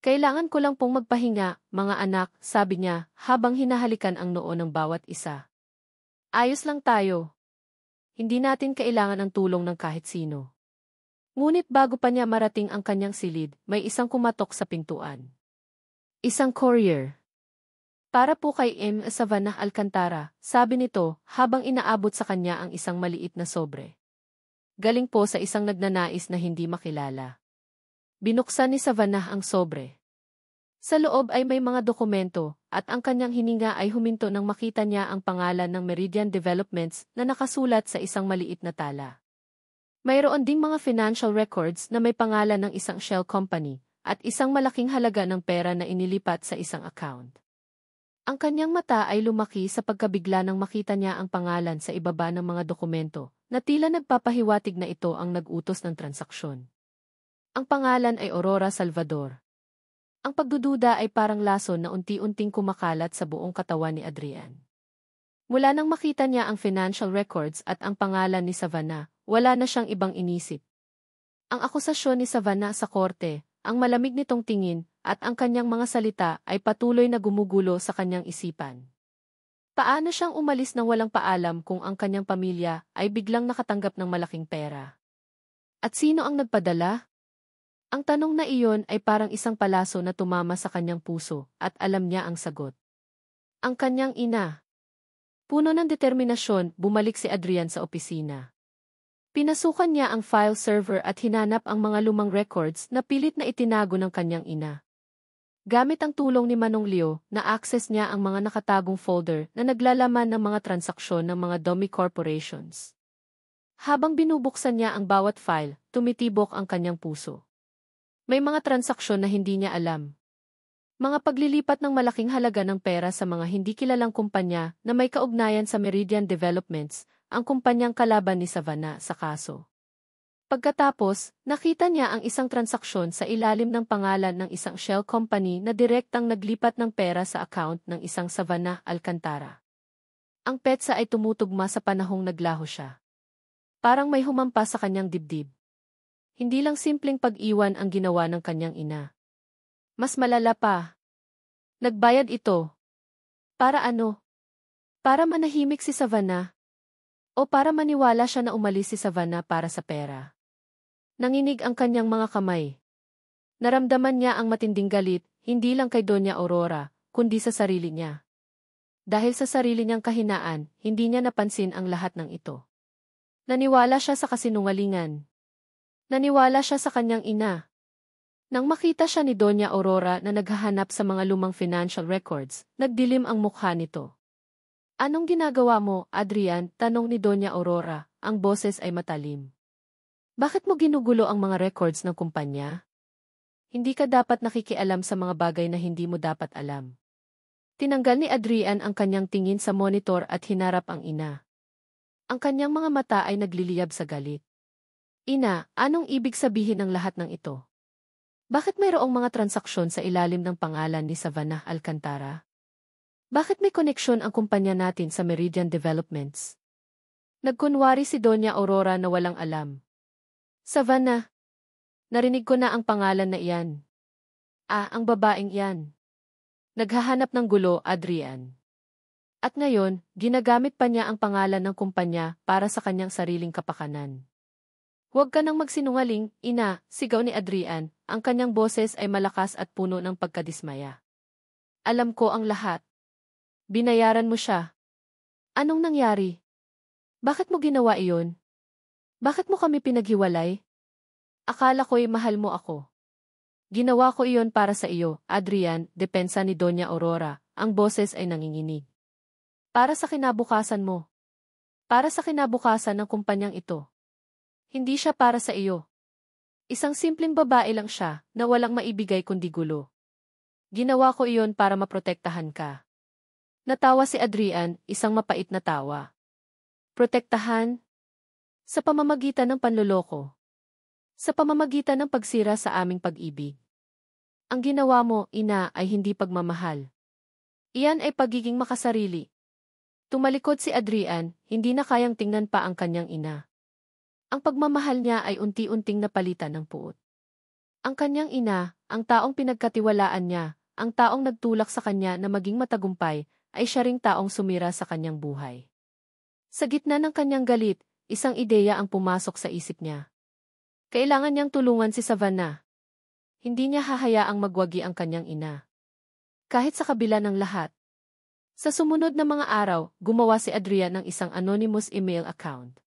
Kailangan ko lang pong magpahinga, mga anak, sabi niya, habang hinahalikan ang noo ng bawat isa. Ayos lang tayo. Hindi natin kailangan ang tulong ng kahit sino. Ngunit bago pa niya marating ang kanyang silid, may isang kumatok sa pintuan. Isang courier. Para po kay M. Savannah Alcantara, sabi nito, habang inaabot sa kanya ang isang maliit na sobre. Galing po sa isang nagnanais na hindi makilala. Binuksan ni Savannah ang sobre. Sa loob ay may mga dokumento, at ang kanyang hininga ay huminto nang makita niya ang pangalan ng Meridian Developments na nakasulat sa isang maliit na tala. Mayroon ding mga financial records na may pangalan ng isang shell company, at isang malaking halaga ng pera na inilipat sa isang account. Ang kanyang mata ay lumaki sa pagkabigla nang makita niya ang pangalan sa ibaba ng mga dokumento, na tila nagpapahiwatig na ito ang nag-utos ng transaksyon. Ang pangalan ay Aurora Salvador. Ang pagdududa ay parang lason na unti-unting kumakalat sa buong katawan ni Adrian. Mula nang makita niya ang financial records at ang pangalan ni Savannah, wala na siyang ibang inisip. Ang akusasyon ni Savannah sa korte, ang malamig nitong tingin, at ang kanyang mga salita ay patuloy na gumugulo sa kanyang isipan. Paano siyang umalis nang walang paalam kung ang kanyang pamilya ay biglang nakatanggap ng malaking pera? At sino ang nagpadala? Ang tanong na iyon ay parang isang palaso na tumama sa kanyang puso at alam niya ang sagot. Ang kanyang ina. Puno ng determinasyon, bumalik si Adrian sa opisina. Pinasukan niya ang file server at hinanap ang mga lumang records na pilit na itinago ng kanyang ina. Gamit ang tulong ni Manong Leo, na-access niya ang mga nakatagong folder na naglalaman ng mga transaksyon ng mga dummy corporations. Habang binubuksan niya ang bawat file, tumitibok ang kanyang puso. May mga transaksyon na hindi niya alam. Mga paglilipat ng malaking halaga ng pera sa mga hindi kilalang kumpanya na may kaugnayan sa Meridian Developments, ang kumpanyang kalaban ni Savannah sa kaso. Pagkatapos, nakita niya ang isang transaksyon sa ilalim ng pangalan ng isang shell company na direktang naglipat ng pera sa account ng isang Savannah Alcantara. Ang petsa ay tumutugma sa panahong naglaho siya. Parang may humampas sa kanyang dibdib. Hindi lang simpleng pag-iwan ang ginawa ng kanyang ina. Mas malala pa. Nagbayad ito. Para ano? Para manahimik si Savannah? O para maniwala siya na umalis si Savannah para sa pera? Nanginig ang kanyang mga kamay. Naramdaman niya ang matinding galit, hindi lang kay Doña Aurora, kundi sa sarili niya. Dahil sa sarili niyang kahinaan, hindi niya napansin ang lahat ng ito. Naniwala siya sa kasinungalingan. Naniwala siya sa kanyang ina. Nang makita siya ni Doña Aurora na naghahanap sa mga lumang financial records, nagdilim ang mukha nito. Anong ginagawa mo, Adrian? Tanong ni Doña Aurora, ang boses ay matalim. Bakit mo ginugulo ang mga records ng kumpanya? Hindi ka dapat nakikialam sa mga bagay na hindi mo dapat alam. Tinanggal ni Adrian ang kanyang tingin sa monitor at hinarap ang ina. Ang kanyang mga mata ay nagliliyab sa galit. Ina, anong ibig sabihin ng lahat ng ito? Bakit mayroong mga transaksyon sa ilalim ng pangalan ni Savannah Alcantara? Bakit may koneksyon ang kumpanya natin sa Meridian Developments? Nagkunwari si Doña Aurora na walang alam. Savannah, narinig ko na ang pangalan na iyan. Ang babaeng iyan. Naghahanap ng gulo, Adrian. At ngayon, ginagamit pa niya ang pangalan ng kumpanya para sa kanyang sariling kapakanan. Huwag ka nang magsinungaling, ina, sigaw ni Adrian, ang kanyang boses ay malakas at puno ng pagkadismaya. Alam ko ang lahat. Binayaran mo siya. Anong nangyari? Bakit mo ginawa iyon? Bakit mo kami pinaghiwalay? Akala ko'y mahal mo ako. Ginawa ko iyon para sa iyo, Adrian, depensa ni Doña Aurora, ang boses ay nanginginig. Para sa kinabukasan mo. Para sa kinabukasan ng kumpanyang ito. Hindi siya para sa iyo. Isang simpleng babae lang siya na walang maibigay kundi gulo. Ginawa ko iyon para maprotektahan ka. Natawa si Adrian, isang mapait na tawa. Protektahan? Sa pamamagitan ng panloloko. Sa pamamagitan ng pagsira sa aming pag-ibig. Ang ginawa mo, ina, ay hindi pagmamahal. Iyan ay pagiging makasarili. Tumalikod si Adrian, hindi na kayang tingnan pa ang kanyang ina. Ang pagmamahal niya ay unti-unting napalitan ng puot. Ang kanyang ina, ang taong pinagkatiwalaan niya, ang taong nagtulak sa kanya na maging matagumpay, ay siya ring taong sumira sa kanyang buhay. Sa gitna ng kanyang galit, isang ideya ang pumasok sa isip niya. Kailangan niyang tulungan si Savannah. Hindi niya hahayaang magwagi ang kanyang ina. Kahit sa kabila ng lahat. Sa sumunod na mga araw, gumawa si Adrian ng isang anonymous email account.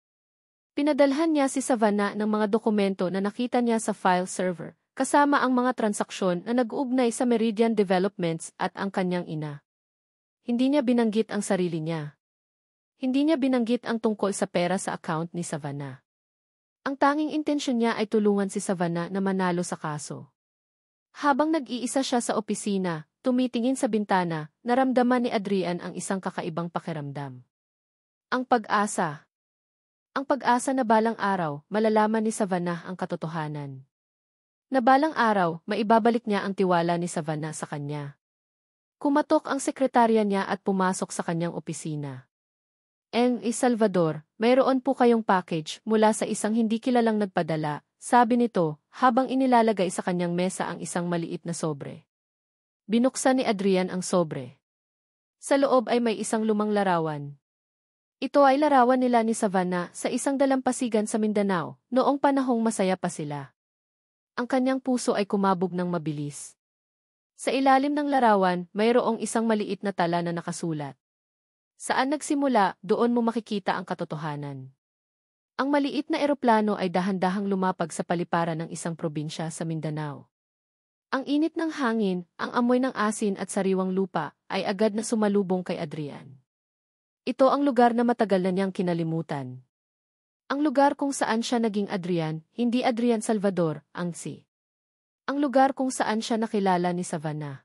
Pinadalhan niya si Savannah ng mga dokumento na nakita niya sa file server, kasama ang mga transaksyon na nag-uugnay sa Meridian Developments at ang kanyang ina. Hindi niya binanggit ang sarili niya. Hindi niya binanggit ang tungkol sa pera sa account ni Savannah. Ang tanging intensyon niya ay tulungan si Savannah na manalo sa kaso. Habang nag-iisa siya sa opisina, tumitingin sa bintana, naramdaman ni Adrian ang isang kakaibang pakiramdam. Ang pag-asa. Ang pag-asa na balang araw, malalaman ni Savannah ang katotohanan. Na balang araw, maibabalik niya ang tiwala ni Savannah sa kanya. Kumatok ang sekretarya niya at pumasok sa kanyang opisina. Salvador, mayroon po kayong package mula sa isang hindi kilalang nagpadala, sabi nito, habang inilalagay sa kanyang mesa ang isang maliit na sobre. Binuksan ni Adrian ang sobre. Sa loob ay may isang lumang larawan. Ito ay larawan nila ni Savannah sa isang dalampasigan sa Mindanao, noong panahong masaya pa sila. Ang kanyang puso ay kumabog ng mabilis. Sa ilalim ng larawan, mayroong isang maliit na tala na nakasulat. Saan nagsimula, doon mo makikita ang katotohanan. Ang maliit na eroplano ay dahan-dahang lumapag sa paliparan ng isang probinsya sa Mindanao. Ang init ng hangin, ang amoy ng asin at sariwang lupa ay agad na sumalubong kay Adrian. Ito ang lugar na matagal na niyang kinalimutan. Ang lugar kung saan siya naging Adrian, hindi Adrian Salvador, ang si. Ang lugar kung saan siya nakilala ni Savannah.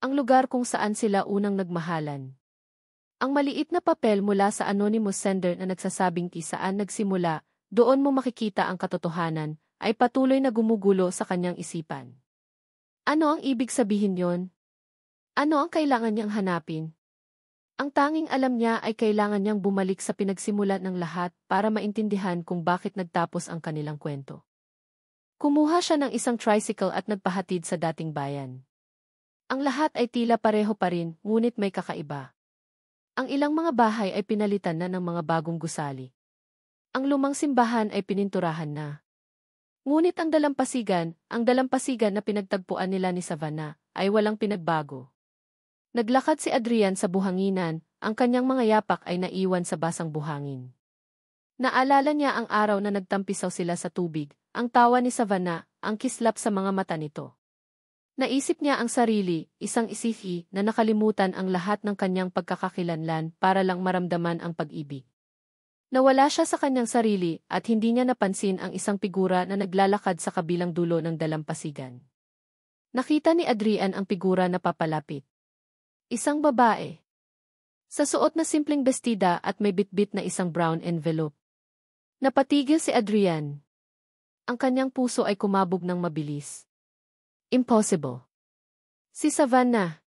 Ang lugar kung saan sila unang nagmahalan. Ang maliit na papel mula sa anonymous sender na nagsasabing saan nagsimula, doon mo makikita ang katotohanan, ay patuloy na gumugulo sa kanyang isipan. Ano ang ibig sabihin yon? Ano ang kailangan niyang hanapin? Ang tanging alam niya ay kailangan niyang bumalik sa pinagsimulan ng lahat para maintindihan kung bakit nagtapos ang kanilang kwento. Kumuha siya ng isang tricycle at nagpahatid sa dating bayan. Ang lahat ay tila pareho pa rin, ngunit may kakaiba. Ang ilang mga bahay ay pinalitan na ng mga bagong gusali. Ang lumang simbahan ay pininturahan na. Ngunit ang dalampasigan na pinagtagpuan nila ni Savannah, ay walang pinagbago. Naglakad si Adrian sa buhanginan, ang kanyang mga yapak ay naiwan sa basang buhangin. Naalala niya ang araw na nagtampisaw sila sa tubig, ang tawa ni Savannah, ang kislap sa mga mata nito. Naisip niya ang sarili, isang isihi na nakalimutan ang lahat ng kanyang pagkakakilanlan para lang maramdaman ang pag-ibig. Nawala siya sa kanyang sarili at hindi niya napansin ang isang figura na naglalakad sa kabilang dulo ng dalampasigan. Nakita ni Adrian ang figura na papalapit. Isang babae. Sa suot na simpleng bestida at may bitbit na isang brown envelope. Napatigil si Adrian. Ang kanyang puso ay kumabog ng mabilis. Impossible. Si Savannah.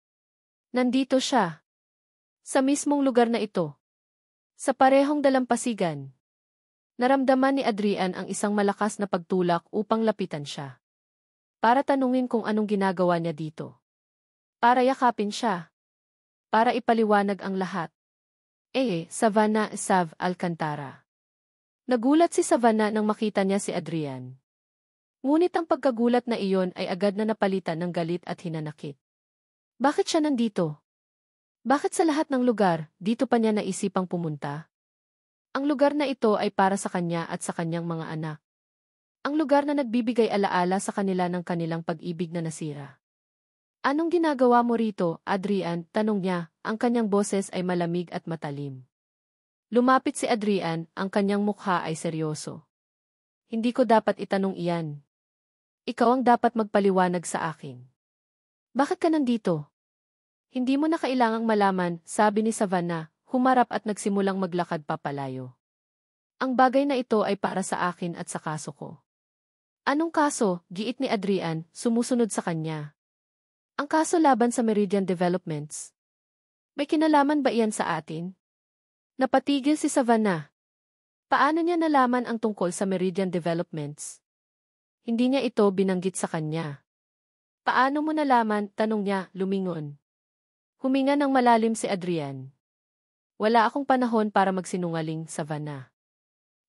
Nandito siya. Sa mismong lugar na ito. Sa parehong dalampasigan. Naramdaman ni Adrian ang isang malakas na pagtulak upang lapitan siya. Para tanungin kung anong ginagawa niya dito. Para yakapin siya. Para ipaliwanag ang lahat. Savannah Sav Alcantara. Nagulat si Savannah nang makita niya si Adrian. Ngunit ang pagkagulat na iyon ay agad na napalitan ng galit at hinanakit. Bakit siya nandito? Bakit sa lahat ng lugar, dito pa niya naisipang pumunta? Ang lugar na ito ay para sa kanya at sa kanyang mga anak. Ang lugar na nagbibigay alaala sa kanila ng kanilang pag-ibig na nasira. Anong ginagawa mo rito, Adrian? Tanong niya, ang kanyang boses ay malamig at matalim. Lumapit si Adrian, ang kanyang mukha ay seryoso. Hindi ko dapat itanong iyan. Ikaw ang dapat magpaliwanag sa akin. Bakit ka nandito? Hindi mo na kailangang malaman, sabi ni Savannah, humarap at nagsimulang maglakad papalayo. Ang bagay na ito ay para sa akin at sa kaso ko. Anong kaso? Giit ni Adrian, sumusunod sa kanya. Ang kaso laban sa Meridian Developments. May kinalaman ba iyan sa atin? Napatigil si Savannah. Paano niya nalaman ang tungkol sa Meridian Developments? Hindi niya ito binanggit sa kanya. Paano mo nalaman? Tanong niya, lumingon. Huminga ng malalim si Adrian. Wala akong panahon para magsinungaling, Savannah.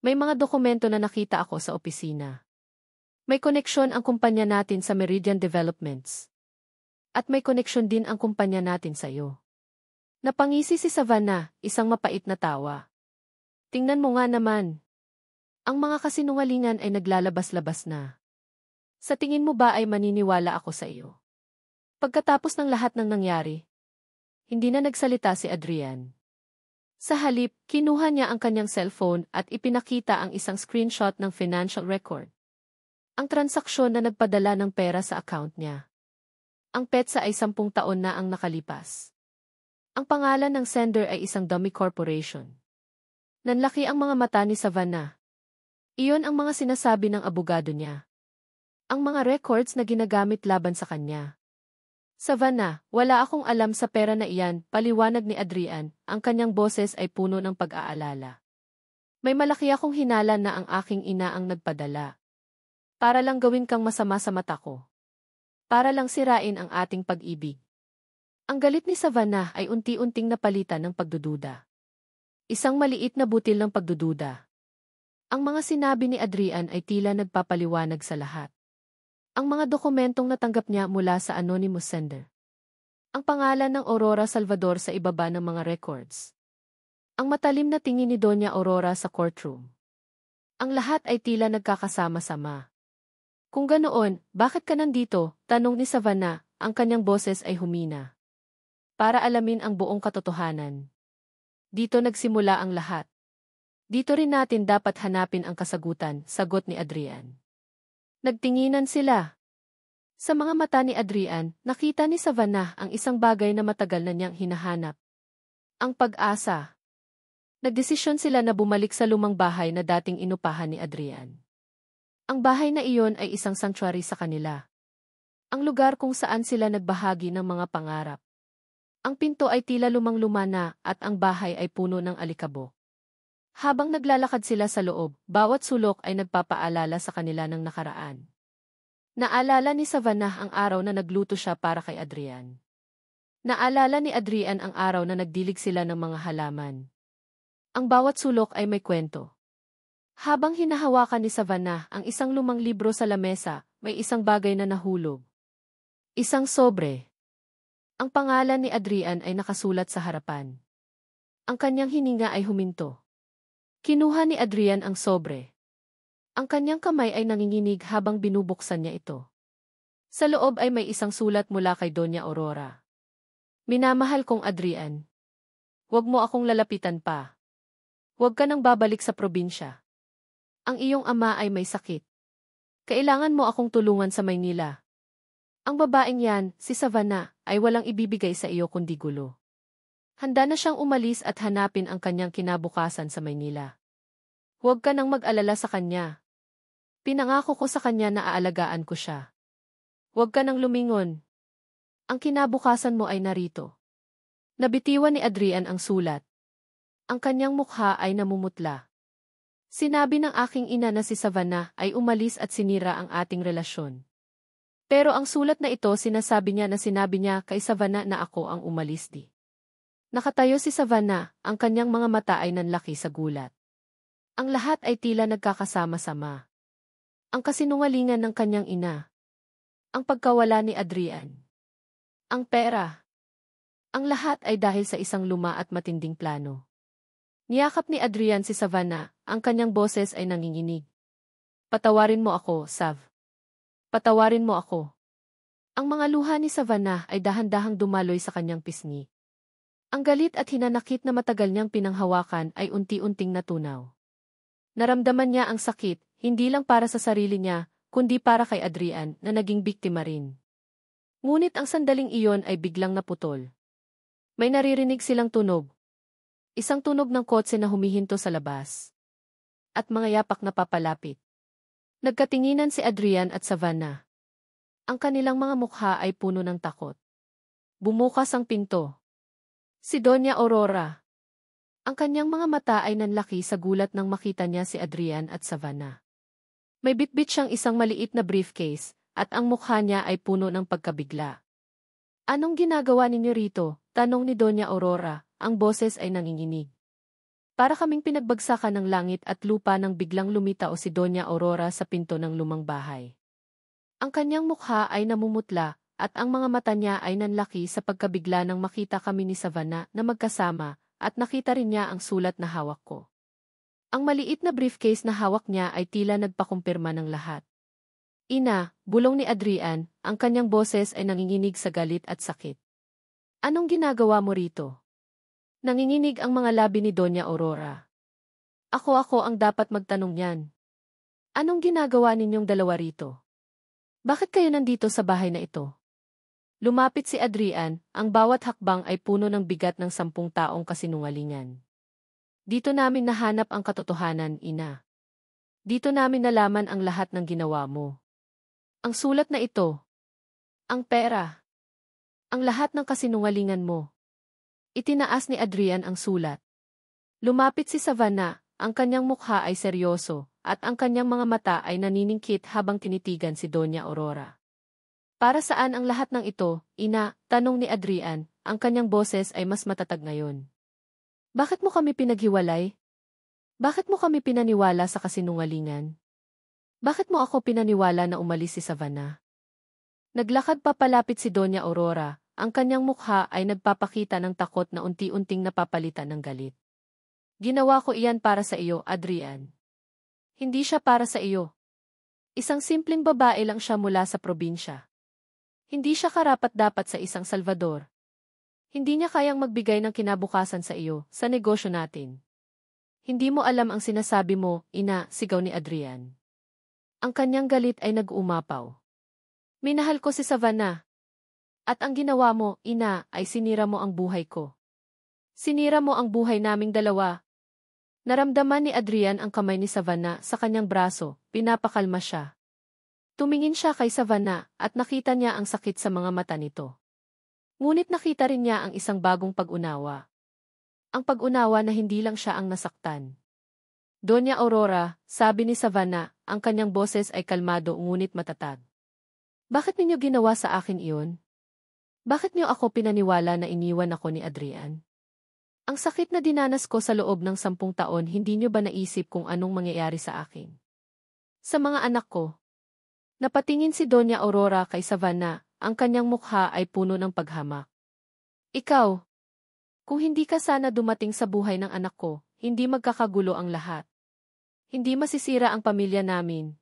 May mga dokumento na nakita ako sa opisina. May koneksyon ang kumpanya natin sa Meridian Developments. At may koneksyon din ang kumpanya natin sa iyo. Napangisi si Savannah, isang mapait na tawa. Tingnan mo nga naman. Ang mga kasinungalingan ay naglalabas-labas na. Sa tingin mo ba ay maniniwala ako sa iyo? Pagkatapos ng lahat ng nangyari, hindi na nagsalita si Adrian. Sa halip, kinuha niya ang kanyang cellphone at ipinakita ang isang screenshot ng financial record. Ang transaksyon na nagpadala ng pera sa account niya. Ang petsa ay 10 taon na ang nakalipas. Ang pangalan ng sender ay isang dummy corporation. Nanlaki ang mga mata ni Savannah. Iyon ang mga sinasabi ng abogado niya. Ang mga records na ginagamit laban sa kanya. Savannah, wala akong alam sa pera na iyan, paliwanag ni Adrian, ang kanyang boses ay puno ng pag-aalala. May malaki akong hinala na ang aking ina ang nagpadala. Para lang gawin kang masama sa mata ko. Para lang sirain ang ating pag-ibig. Ang galit ni Savannah ay unti-unting napalitan ng pagdududa. Isang maliit na butil ng pagdududa. Ang mga sinabi ni Adrian ay tila nagpapaliwanag sa lahat. Ang mga dokumentong natanggap niya mula sa anonymous sender. Ang pangalan ng Aurora Salvador sa ibaba ng mga records. Ang matalim na tingin ni Doña Aurora sa courtroom. Ang lahat ay tila nagkakasama-sama. Kung ganoon, bakit ka nandito? Tanong ni Savannah, ang kanyang boses ay humina. Para alamin ang buong katotohanan. Dito nagsimula ang lahat. Dito rin natin dapat hanapin ang kasagutan, sagot ni Adrian. Nagtinginan sila. Sa mga mata ni Adrian, nakita ni Savannah ang isang bagay na matagal na niyang hinahanap. Ang pag-asa. Nagdesisyon sila na bumalik sa lumang bahay na dating inupahan ni Adrian. Ang bahay na iyon ay isang sanctuary sa kanila. Ang lugar kung saan sila nagbahagi ng mga pangarap. Ang pinto ay tila lumang-luma na at ang bahay ay puno ng alikabok. Habang naglalakad sila sa loob, bawat sulok ay nagpapaalala sa kanila ng nakaraan. Naalala ni Savannah ang araw na nagluto siya para kay Adrian. Naalala ni Adrian ang araw na nagdilig sila ng mga halaman. Ang bawat sulok ay may kwento. Habang hinahawakan ni Savannah ang isang lumang libro sa lamesa, may isang bagay na nahulog. Isang sobre. Ang pangalan ni Adrian ay nakasulat sa harapan. Ang kanyang hininga ay huminto. Kinuha ni Adrian ang sobre. Ang kanyang kamay ay nanginginig habang binubuksan niya ito. Sa loob ay may isang sulat mula kay Doña Aurora. Minamahal kong Adrian. Huwag mo akong lalapitan pa. Huwag ka nang babalik sa probinsya. Ang iyong ama ay may sakit. Kailangan mo akong tulungan sa Maynila. Ang babaeng yan, si Savannah, ay walang ibibigay sa iyo kundi gulo. Handa na siyang umalis at hanapin ang kanyang kinabukasan sa Maynila. Huwag ka nang mag-alala sa kanya. Pinangako ko sa kanya na aalagaan ko siya. Huwag ka nang lumingon. Ang kinabukasan mo ay narito. Nabitiwan ni Adrian ang sulat. Ang kanyang mukha ay namumutla. Sinabi ng aking ina na si Savannah ay umalis at sinira ang ating relasyon. Pero ang sulat na ito sinasabi niya kay Savannah na ako ang umalis di. Nakatayo si Savannah, ang kanyang mga mata ay nanlaki sa gulat. Ang lahat ay tila nagkakasama-sama. Ang kasinungalingan ng kanyang ina. Ang pagkawala ni Adrian. Ang pera. Ang lahat ay dahil sa isang luma at matinding plano. Niyakap ni Adrian si Savannah, ang kanyang boses ay nanginginig. Patawarin mo ako, Sav. Patawarin mo ako. Ang mga luha ni Savannah ay dahan-dahang dumaloy sa kanyang pisngi. Ang galit at hinanakit na matagal niyang pinanghawakan ay unti-unting natunaw. Naramdaman niya ang sakit, hindi lang para sa sarili niya, kundi para kay Adrian na naging biktima rin. Ngunit ang sandaling iyon ay biglang naputol. May naririnig silang tunog. Isang tunog ng kotse na humihinto sa labas. At mga yapak na papalapit. Nagkatinginan si Adrian at Savannah. Ang kanilang mga mukha ay puno ng takot. Bumukas ang pinto. Si Doña Aurora. Ang kanyang mga mata ay nanlaki sa gulat nang makita niya si Adrian at Savannah. May bitbit siyang isang maliit na briefcase, at ang mukha niya ay puno ng pagkabigla. Anong ginagawa ninyo rito? Tanong ni Doña Aurora. Ang boses ay nanginginig. Para kaming pinagbagsakan ng langit at lupa nang biglang lumitaw si Doña Aurora sa pinto ng lumang bahay. Ang kanyang mukha ay namumutla at ang mga mata niya ay nanlaki sa pagkabigla nang makita kami ni Savannah na magkasama at nakita rin niya ang sulat na hawak ko. Ang maliit na briefcase na hawak niya ay tila nagpakumpirma ng lahat. Ina, bulong ni Adrian, ang kanyang boses ay nanginginig sa galit at sakit. Anong ginagawa mo rito? Nanginginig ang mga labi ni Doña Aurora. Ako ang dapat magtanong niyan. Anong ginagawa ninyong dalawa rito? Bakit kayo nandito sa bahay na ito? Lumapit si Adrian, ang bawat hakbang ay puno ng bigat ng 10 taong kasinungalingan. Dito namin nahanap ang katotohanan, ina. Dito namin nalaman ang lahat ng ginawa mo. Ang sulat na ito. Ang pera. Ang lahat ng kasinungalingan mo. Itinaas ni Adrian ang sulat. Lumapit si Savannah, ang kanyang mukha ay seryoso, at ang kanyang mga mata ay naniningkit habang tinitigan si Doña Aurora. Para saan ang lahat ng ito, ina? Tanong ni Adrian, ang kanyang boses ay mas matatag ngayon. Bakit mo kami pinaghiwalay? Bakit mo kami pinaniwala sa kasinungalingan? Bakit mo ako pinaniwala na umalis si Savannah? Naglakad pa palapit si Doña Aurora. Ang kanyang mukha ay nagpapakita ng takot na unti-unting napapalitan ng galit. Ginawa ko iyan para sa iyo, Adrian. Hindi siya para sa iyo. Isang simpleng babae lang siya mula sa probinsya. Hindi siya karapat-dapat sa isang Salvador. Hindi niya kayang magbigay ng kinabukasan sa iyo, sa negosyo natin. Hindi mo alam ang sinasabi mo, ina, sigaw ni Adrian. Ang kanyang galit ay nag-uumapaw. Minahal ko si Savannah. At ang ginawa mo, ina, ay sinira mo ang buhay ko. Sinira mo ang buhay naming dalawa. Naramdaman ni Adrian ang kamay ni Savannah sa kanyang braso, pinapakalma siya. Tumingin siya kay Savannah at nakita niya ang sakit sa mga mata nito. Ngunit nakita rin niya ang isang bagong pag-unawa. Ang pag-unawa na hindi lang siya ang nasaktan. Doña Aurora, sabi ni Savannah, ang kanyang boses ay kalmado ngunit matatag. Bakit ninyo ginawa sa akin iyon? Bakit niyo ako pinaniwala na iniwan ako ni Adrian? Ang sakit na dinanas ko sa loob ng 10 taon, hindi niyo ba naisip kung anong mangyayari sa akin? Sa mga anak ko. Napatingin si Doña Aurora kay Savannah, ang kanyang mukha ay puno ng paghamak. Ikaw, kung hindi ka sana dumating sa buhay ng anak ko, hindi magkakagulo ang lahat. Hindi masisira ang pamilya namin.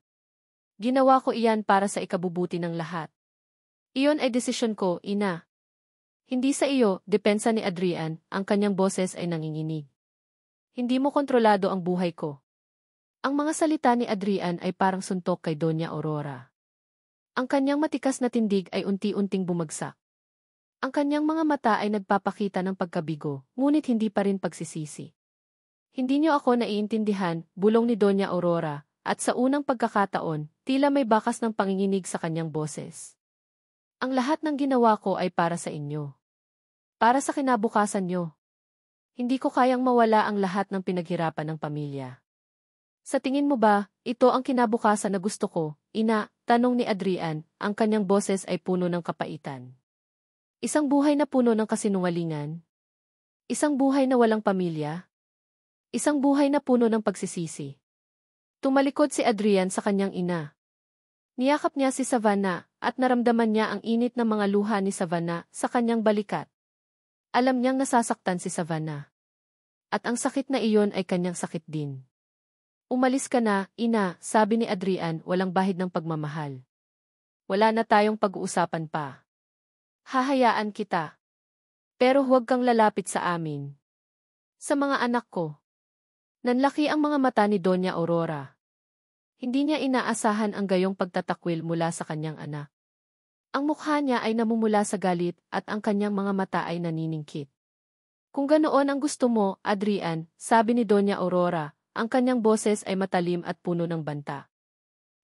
Ginawa ko iyan para sa ikabubuti ng lahat. Iyon ay desisyon ko, ina. Hindi sa iyo, depensa ni Adrian, ang kanyang boses ay nanginginig. Hindi mo kontrolado ang buhay ko. Ang mga salita ni Adrian ay parang suntok kay Doña Aurora. Ang kanyang matikas na tindig ay unti-unting bumagsak. Ang kanyang mga mata ay nagpapakita ng pagkabigo, ngunit hindi pa rin pagsisisi. Hindi niyo ako naiintindihan, bulong ni Doña Aurora, at sa unang pagkakataon, tila may bakas ng panginginig sa kanyang boses. Ang lahat ng ginawa ko ay para sa inyo. Para sa kinabukasan niyo. Hindi ko kayang mawala ang lahat ng pinaghirapan ng pamilya. Sa tingin mo ba, ito ang kinabukasan na gusto ko, ina? Tanong ni Adrian, ang kanyang boses ay puno ng kapaitan. Isang buhay na puno ng kasinungalingan? Isang buhay na walang pamilya? Isang buhay na puno ng pagsisisi. Tumalikod si Adrian sa kanyang ina. Niyakap niya si Savannah at naramdaman niya ang init ng mga luha ni Savannah sa kanyang balikat. Alam niyang nasasaktan si Savannah. At ang sakit na iyon ay kanyang sakit din. Umalis ka na, ina, sabi ni Adrian, walang bahid ng pagmamahal. Wala na tayong pag-uusapan pa. Hahayaan kita. Pero huwag kang lalapit sa amin. Sa mga anak ko. Nanlaki ang mga mata ni Doña Aurora. Hindi niya inaasahan ang gayong pagtatakwil mula sa kanyang anak. Ang mukha niya ay namumula sa galit at ang kanyang mga mata ay naniningkit. Kung ganoon ang gusto mo, Adrian, sabi ni Doña Aurora, ang kanyang boses ay matalim at puno ng banta.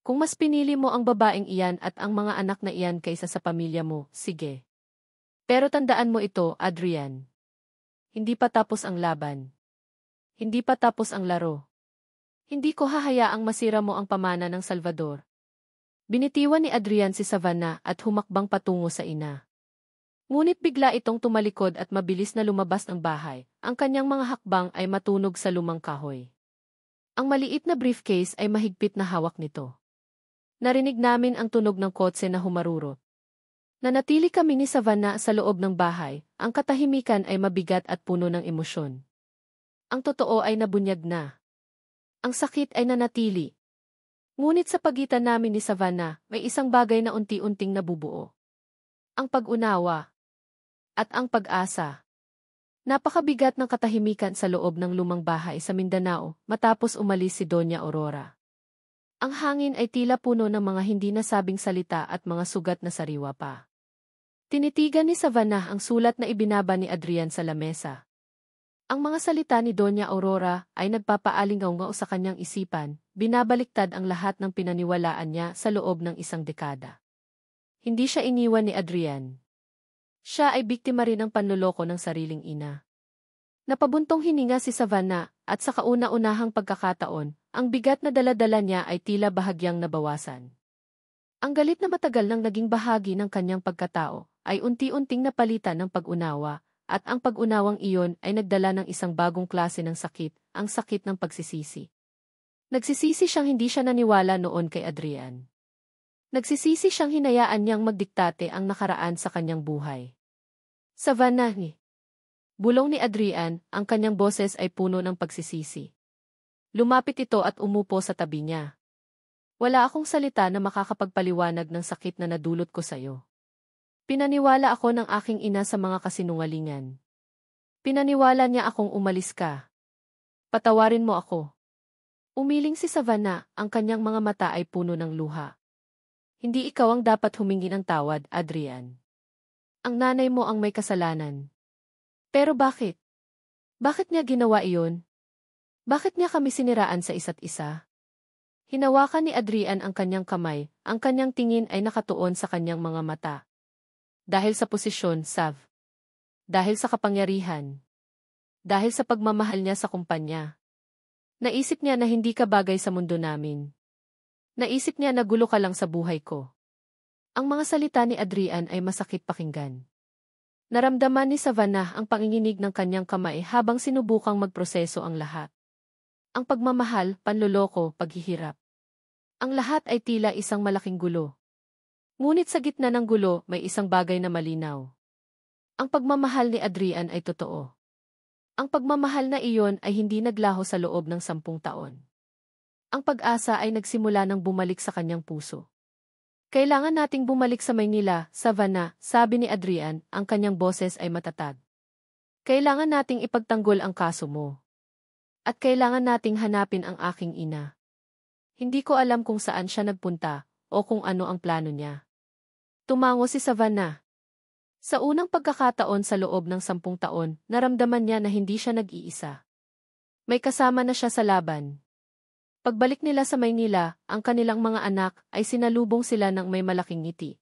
Kung mas pinili mo ang babaeng iyan at ang mga anak na iyan kaysa sa pamilya mo, sige. Pero tandaan mo ito, Adrian. Hindi pa tapos ang laban. Hindi pa tapos ang laro. Hindi ko hahayaang masira mo ang pamana ng Salvador. Binitiwan ni Adrian si Savannah at humakbang patungo sa ina. Ngunit bigla itong tumalikod at mabilis na lumabas ng bahay. Ang kanyang mga hakbang ay matunog sa lumang kahoy. Ang maliit na briefcase ay mahigpit na hawak nito. Narinig namin ang tunog ng kotse na humarurot. Nanatili kami ni Savannah sa loob ng bahay. Ang katahimikan ay mabigat at puno ng emosyon. Ang totoo ay nabunyag na. Ang sakit ay nanatili. Ngunit sa pagitan namin ni Savannah, may isang bagay na unti-unting nabubuo. Ang pag-unawa. At ang pag-asa. Napakabigat ng katahimikan sa loob ng lumang bahay sa Mindanao matapos umalis si Doña Aurora. Ang hangin ay tila puno ng mga hindi nasabing salita at mga sugat na sariwa pa. Tinitigan ni Savannah ang sulat na ibinaba ni Adrian sa lamesa. Ang mga salita ni Doña Aurora ay nagpapaalingaw sa kanyang isipan, binabaliktad ang lahat ng pinaniwalaan niya sa loob ng isang dekada. Hindi siya iniwan ni Adrian. Siya ay biktima rin ng panloloko ng sariling ina. Napabuntong hininga si Savannah at sa kauna-unahang pagkakataon, ang bigat na dala-dala niya ay tila bahagyang nabawasan. Ang galit na matagal nang naging bahagi ng kanyang pagkatao ay unti-unting napalitan ng pag-unawa. At ang pag-unawang iyon ay nagdala ng isang bagong klase ng sakit, ang sakit ng pagsisisi. Nagsisisi siyang hindi siya naniwala noon kay Adrian. Nagsisisi siyang hinayaan niyang magdiktate ang nakaraan sa kanyang buhay. Savannah ni. Bulong ni Adrian, ang kanyang boses ay puno ng pagsisisi. Lumapit ito at umupo sa tabi niya. Wala akong salita na makakapagpaliwanag ng sakit na nadulot ko sa'yo. Pinaniwala ako ng aking ina sa mga kasinungalingan. Pinaniwala niya akong umalis ka. Patawarin mo ako. Umiling si Savannah, ang kanyang mga mata ay puno ng luha. Hindi ikaw ang dapat humingi ng tawad, Adrian. Ang nanay mo ang may kasalanan. Pero bakit? Bakit niya ginawa iyon? Bakit niya kami siniraan sa isa't isa? Hinawakan ni Adrian ang kanyang kamay, ang kanyang tingin ay nakatuon sa kanyang mga mata. Dahil sa posisyon, Sav. Dahil sa kapangyarihan. Dahil sa pagmamahal niya sa kumpanya. Naisip niya na hindi ka bagay sa mundo namin. Naisip niya na gulo ka lang sa buhay ko. Ang mga salita ni Adrian ay masakit pakinggan. Naramdaman ni Savannah ang panginginig ng kanyang kamay habang sinubukang magproseso ang lahat. Ang pagmamahal, panloloko, paghihirap. Ang lahat ay tila isang malaking gulo. Ngunit sa gitna ng gulo, may isang bagay na malinaw. Ang pagmamahal ni Adrian ay totoo. Ang pagmamahal na iyon ay hindi naglaho sa loob ng 10 taon. Ang pag-asa ay nagsimula nang bumalik sa kanyang puso. Kailangan nating bumalik sa Maynila, Savannah, sabi ni Adrian, ang kanyang boses ay matatag. Kailangan nating ipagtanggol ang kaso mo. At kailangan nating hanapin ang aking ina. Hindi ko alam kung saan siya nagpunta, o kung ano ang plano niya. Tumango si Savannah. Sa unang pagkakataon sa loob ng 10 taon, naramdaman niya na hindi siya nag-iisa. May kasama na siya sa laban. Pagbalik nila sa Maynila, ang kanilang mga anak ay sinalubong sila ng may malaking ngiti.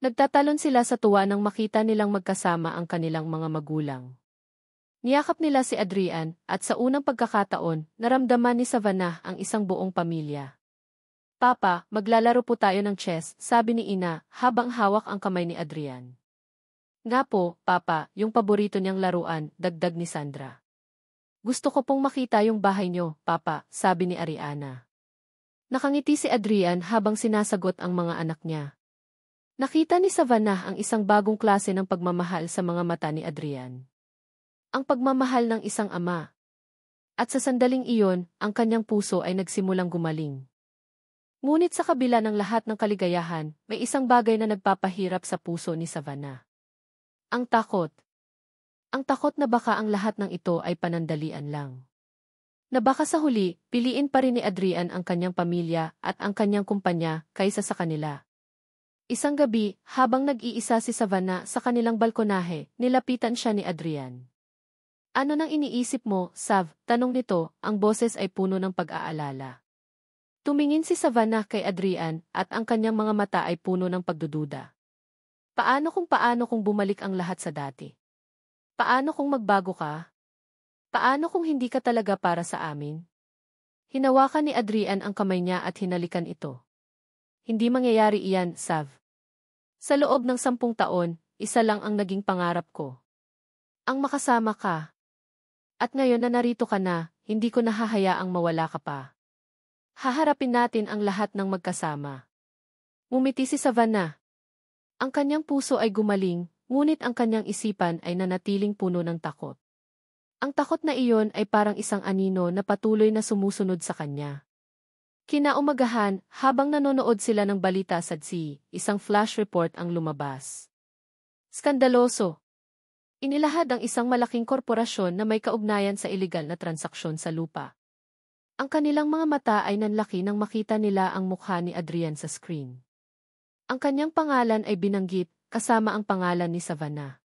Nagtatalon sila sa tuwa nang makita nilang magkasama ang kanilang mga magulang. Niyakap nila si Adrian at sa unang pagkakataon, naramdaman ni Savannah ang isang buong pamilya. Papa, maglalaro po tayo ng chess, sabi ni Ina habang hawak ang kamay ni Adrian. Nga po, Papa, yung paborito niyang laruan, dagdag ni Sandra. Gusto ko pong makita yung bahay niyo, Papa, sabi ni Ariana. Nakangiti si Adrian habang sinasagot ang mga anak niya. Nakita ni Savannah ang isang bagong klase ng pagmamahal sa mga mata ni Adrian. Ang pagmamahal ng isang ama. At sa sandaling iyon, ang kanyang puso ay nagsimulang gumaling. Ngunit sa kabila ng lahat ng kaligayahan, may isang bagay na nagpapahirap sa puso ni Savannah. Ang takot. Ang takot na baka ang lahat ng ito ay panandalian lang. Na baka sa huli, piliin pa rin ni Adrian ang kanyang pamilya at ang kanyang kumpanya kaysa sa kanila. Isang gabi, habang nag-iisa si Savannah sa kanilang balkonahe, nilapitan siya ni Adrian. Ano nang iniisip mo, Sav? Tanong nito, ang boses ay puno ng pag-aalala. Tumingin si Savannah kay Adrian at ang kanyang mga mata ay puno ng pagdududa. Paano kung bumalik ang lahat sa dati? Paano kung magbago ka? Paano kung hindi ka talaga para sa amin? Hinawakan ni Adrian ang kamay niya at hinalikan ito. Hindi mangyayari iyan, Sav. Sa loob ng 10 taon, isa lang ang naging pangarap ko. Ang makasama ka. At ngayon na narito ka na, hindi ko nahahayaang mawala ka pa. Haharapin natin ang lahat ng magkasama. Ngumiti si Savannah. Ang kanyang puso ay gumaling, ngunit ang kanyang isipan ay nanatiling puno ng takot. Ang takot na iyon ay parang isang anino na patuloy na sumusunod sa kanya. Kinaumagahan, habang nanonood sila ng balita sa DZI, isang flash report ang lumabas. Skandaloso! Inilahad ang isang malaking korporasyon na may kaugnayan sa ilegal na transaksyon sa lupa. Ang kanilang mga mata ay nanlaki nang makita nila ang mukha ni Adrian sa screen. Ang kanyang pangalan ay binanggit, kasama ang pangalan ni Savannah.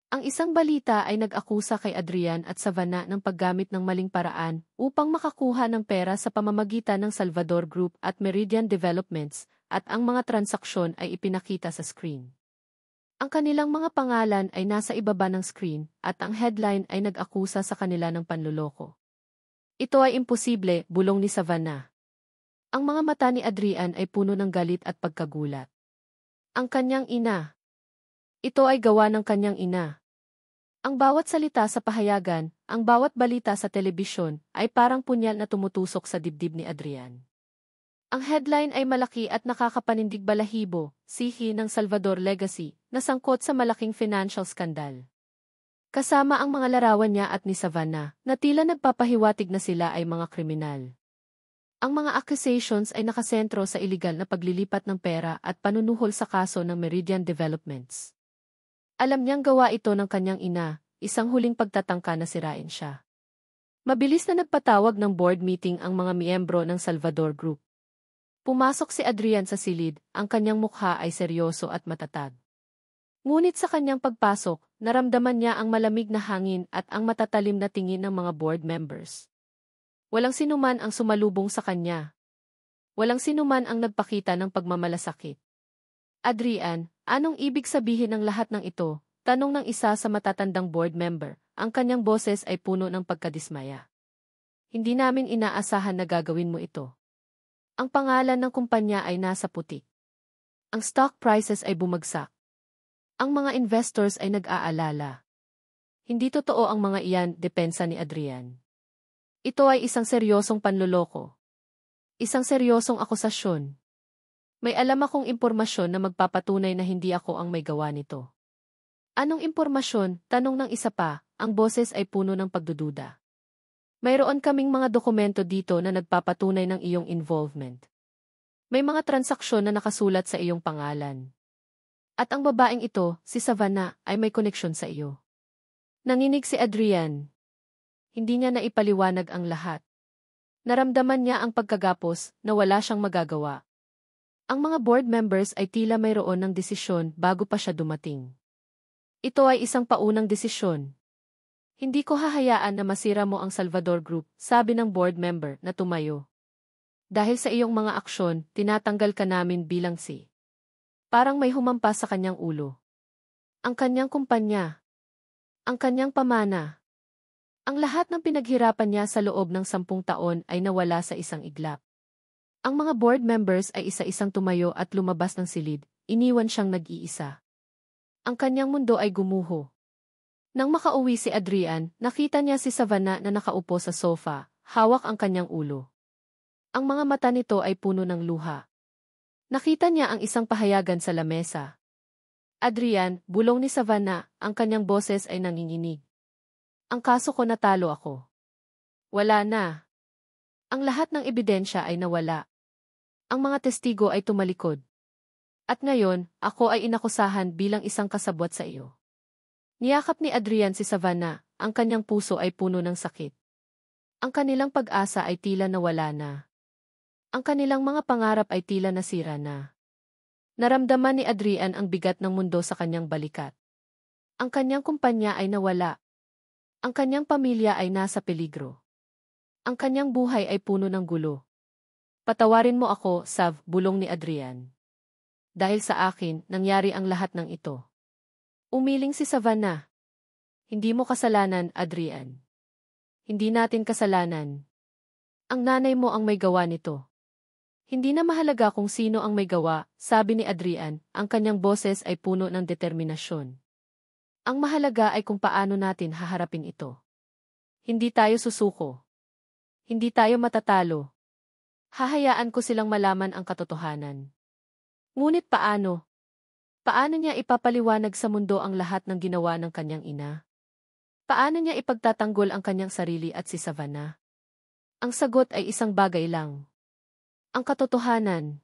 Ang isang balita ay nag-akusa kay Adrian at Savannah ng paggamit ng maling paraan upang makakuha ng pera sa pamamagitan ng Salvador Group at Meridian Developments, at ang mga transaksyon ay ipinakita sa screen. Ang kanilang mga pangalan ay nasa ibaba ng screen at ang headline ay nag-akusa sa kanila ng panloloko. Ito ay imposible, bulong ni Savannah. Ang mga mata ni Adrian ay puno ng galit at pagkagulat. Ang kanyang ina. Ito ay gawa ng kanyang ina. Ang bawat salita sa pahayagan, ang bawat balita sa telebisyon, ay parang punyal na tumutusok sa dibdib ni Adrian. Ang headline ay malaki at nakakapanindig balahibo, sihi ng Salvador Legacy, na sangkot sa malaking financial skandal. Kasama ang mga larawan niya at ni Savannah, na tila nagpapahiwatig na sila ay mga kriminal. Ang mga accusations ay nakasentro sa iligal na paglilipat ng pera at panunuhol sa kaso ng Meridian Developments. Alam niyang gawa ito ng kanyang ina, isang huling pagtatangka na sirain siya. Mabilis na nagpatawag ng board meeting ang mga miyembro ng Salvador Group. Pumasok si Adrian sa silid, ang kanyang mukha ay seryoso at matatag. Ngunit sa kanyang pagpasok, naramdaman niya ang malamig na hangin at ang matatalim na tingin ng mga board members. Walang sinuman ang sumalubong sa kanya. Walang sinuman ang nagpakita ng pagmamalasakit. Adrian, anong ibig sabihin ng lahat ng ito? Tanong ng isa sa matatandang board member. Ang kanyang boses ay puno ng pagkadismaya. Hindi namin inaasahan na gagawin mo ito. Ang pangalan ng kumpanya ay nasa putik. Ang stock prices ay bumagsak. Ang mga investors ay nag-aalala. Hindi totoo ang mga iyan, depensa ni Adrian. Ito ay isang seryosong panloloko. Isang seryosong akusasyon. May alam akong impormasyon na magpapatunay na hindi ako ang may gawa nito. Anong impormasyon? Tanong ng isa pa, ang boses ay puno ng pagdududa. Mayroon kaming mga dokumento dito na nagpapatunay ng iyong involvement. May mga transaksyon na nakasulat sa iyong pangalan. At ang babaeng ito, si Savannah, ay may koneksyon sa iyo. Nanginig si Adrian. Hindi niya naipaliwanag ang lahat. Naramdaman niya ang pagkagapos na wala siyang magagawa. Ang mga board members ay tila mayroon ng desisyon bago pa siya dumating. Ito ay isang paunang desisyon. Hindi ko hahayaan na masira mo ang Salvador Group, sabi ng board member na tumayo. Dahil sa iyong mga aksyon, tinatanggal ka namin bilang si. Parang may humampas sa kanyang ulo. Ang kanyang kumpanya. Ang kanyang pamana. Ang lahat ng pinaghirapan niya sa loob ng 10 taon ay nawala sa isang iglap. Ang mga board members ay isa-isang tumayo at lumabas ng silid, iniwan siyang nag-iisa. Ang kanyang mundo ay gumuho. Nang makauwi si Adrian, nakita niya si Savannah na nakaupo sa sofa, hawak ang kanyang ulo. Ang mga mata nito ay puno ng luha. Nakita niya ang isang pahayagan sa lamesa. Adrian, bulong ni Savannah, ang kanyang boses ay nanginginig. Ang kaso ko, natalo ako. Wala na. Ang lahat ng ebidensya ay nawala. Ang mga testigo ay tumalikod. At ngayon, ako ay inakusahan bilang isang kasabwat sa iyo. Niyakap ni Adrian si Savannah, ang kanyang puso ay puno ng sakit. Ang kanilang pag-asa ay tila nawala na. Ang kanilang mga pangarap ay tila nasira na. Naramdaman ni Adrian ang bigat ng mundo sa kanyang balikat. Ang kanyang kumpanya ay nawala. Ang kanyang pamilya ay nasa peligro. Ang kanyang buhay ay puno ng gulo. Patawarin mo ako, Sav, bulong ni Adrian. Dahil sa akin, nangyari ang lahat ng ito. Umiling si Savannah. Hindi mo kasalanan, Adrian. Hindi natin kasalanan. Ang nanay mo ang may gawa nito. Hindi na mahalaga kung sino ang may gawa, sabi ni Adrian, ang kanyang boses ay puno ng determinasyon. Ang mahalaga ay kung paano natin haharapin ito. Hindi tayo susuko. Hindi tayo matatalo. Hahayaan ko silang malaman ang katotohanan. Ngunit paano? Paano niya ipapaliwanag sa mundo ang lahat ng ginawa ng kanyang ina? Paano niya ipagtatanggol ang kanyang sarili at si Savannah? Ang sagot ay isang bagay lang. Ang katotohanan.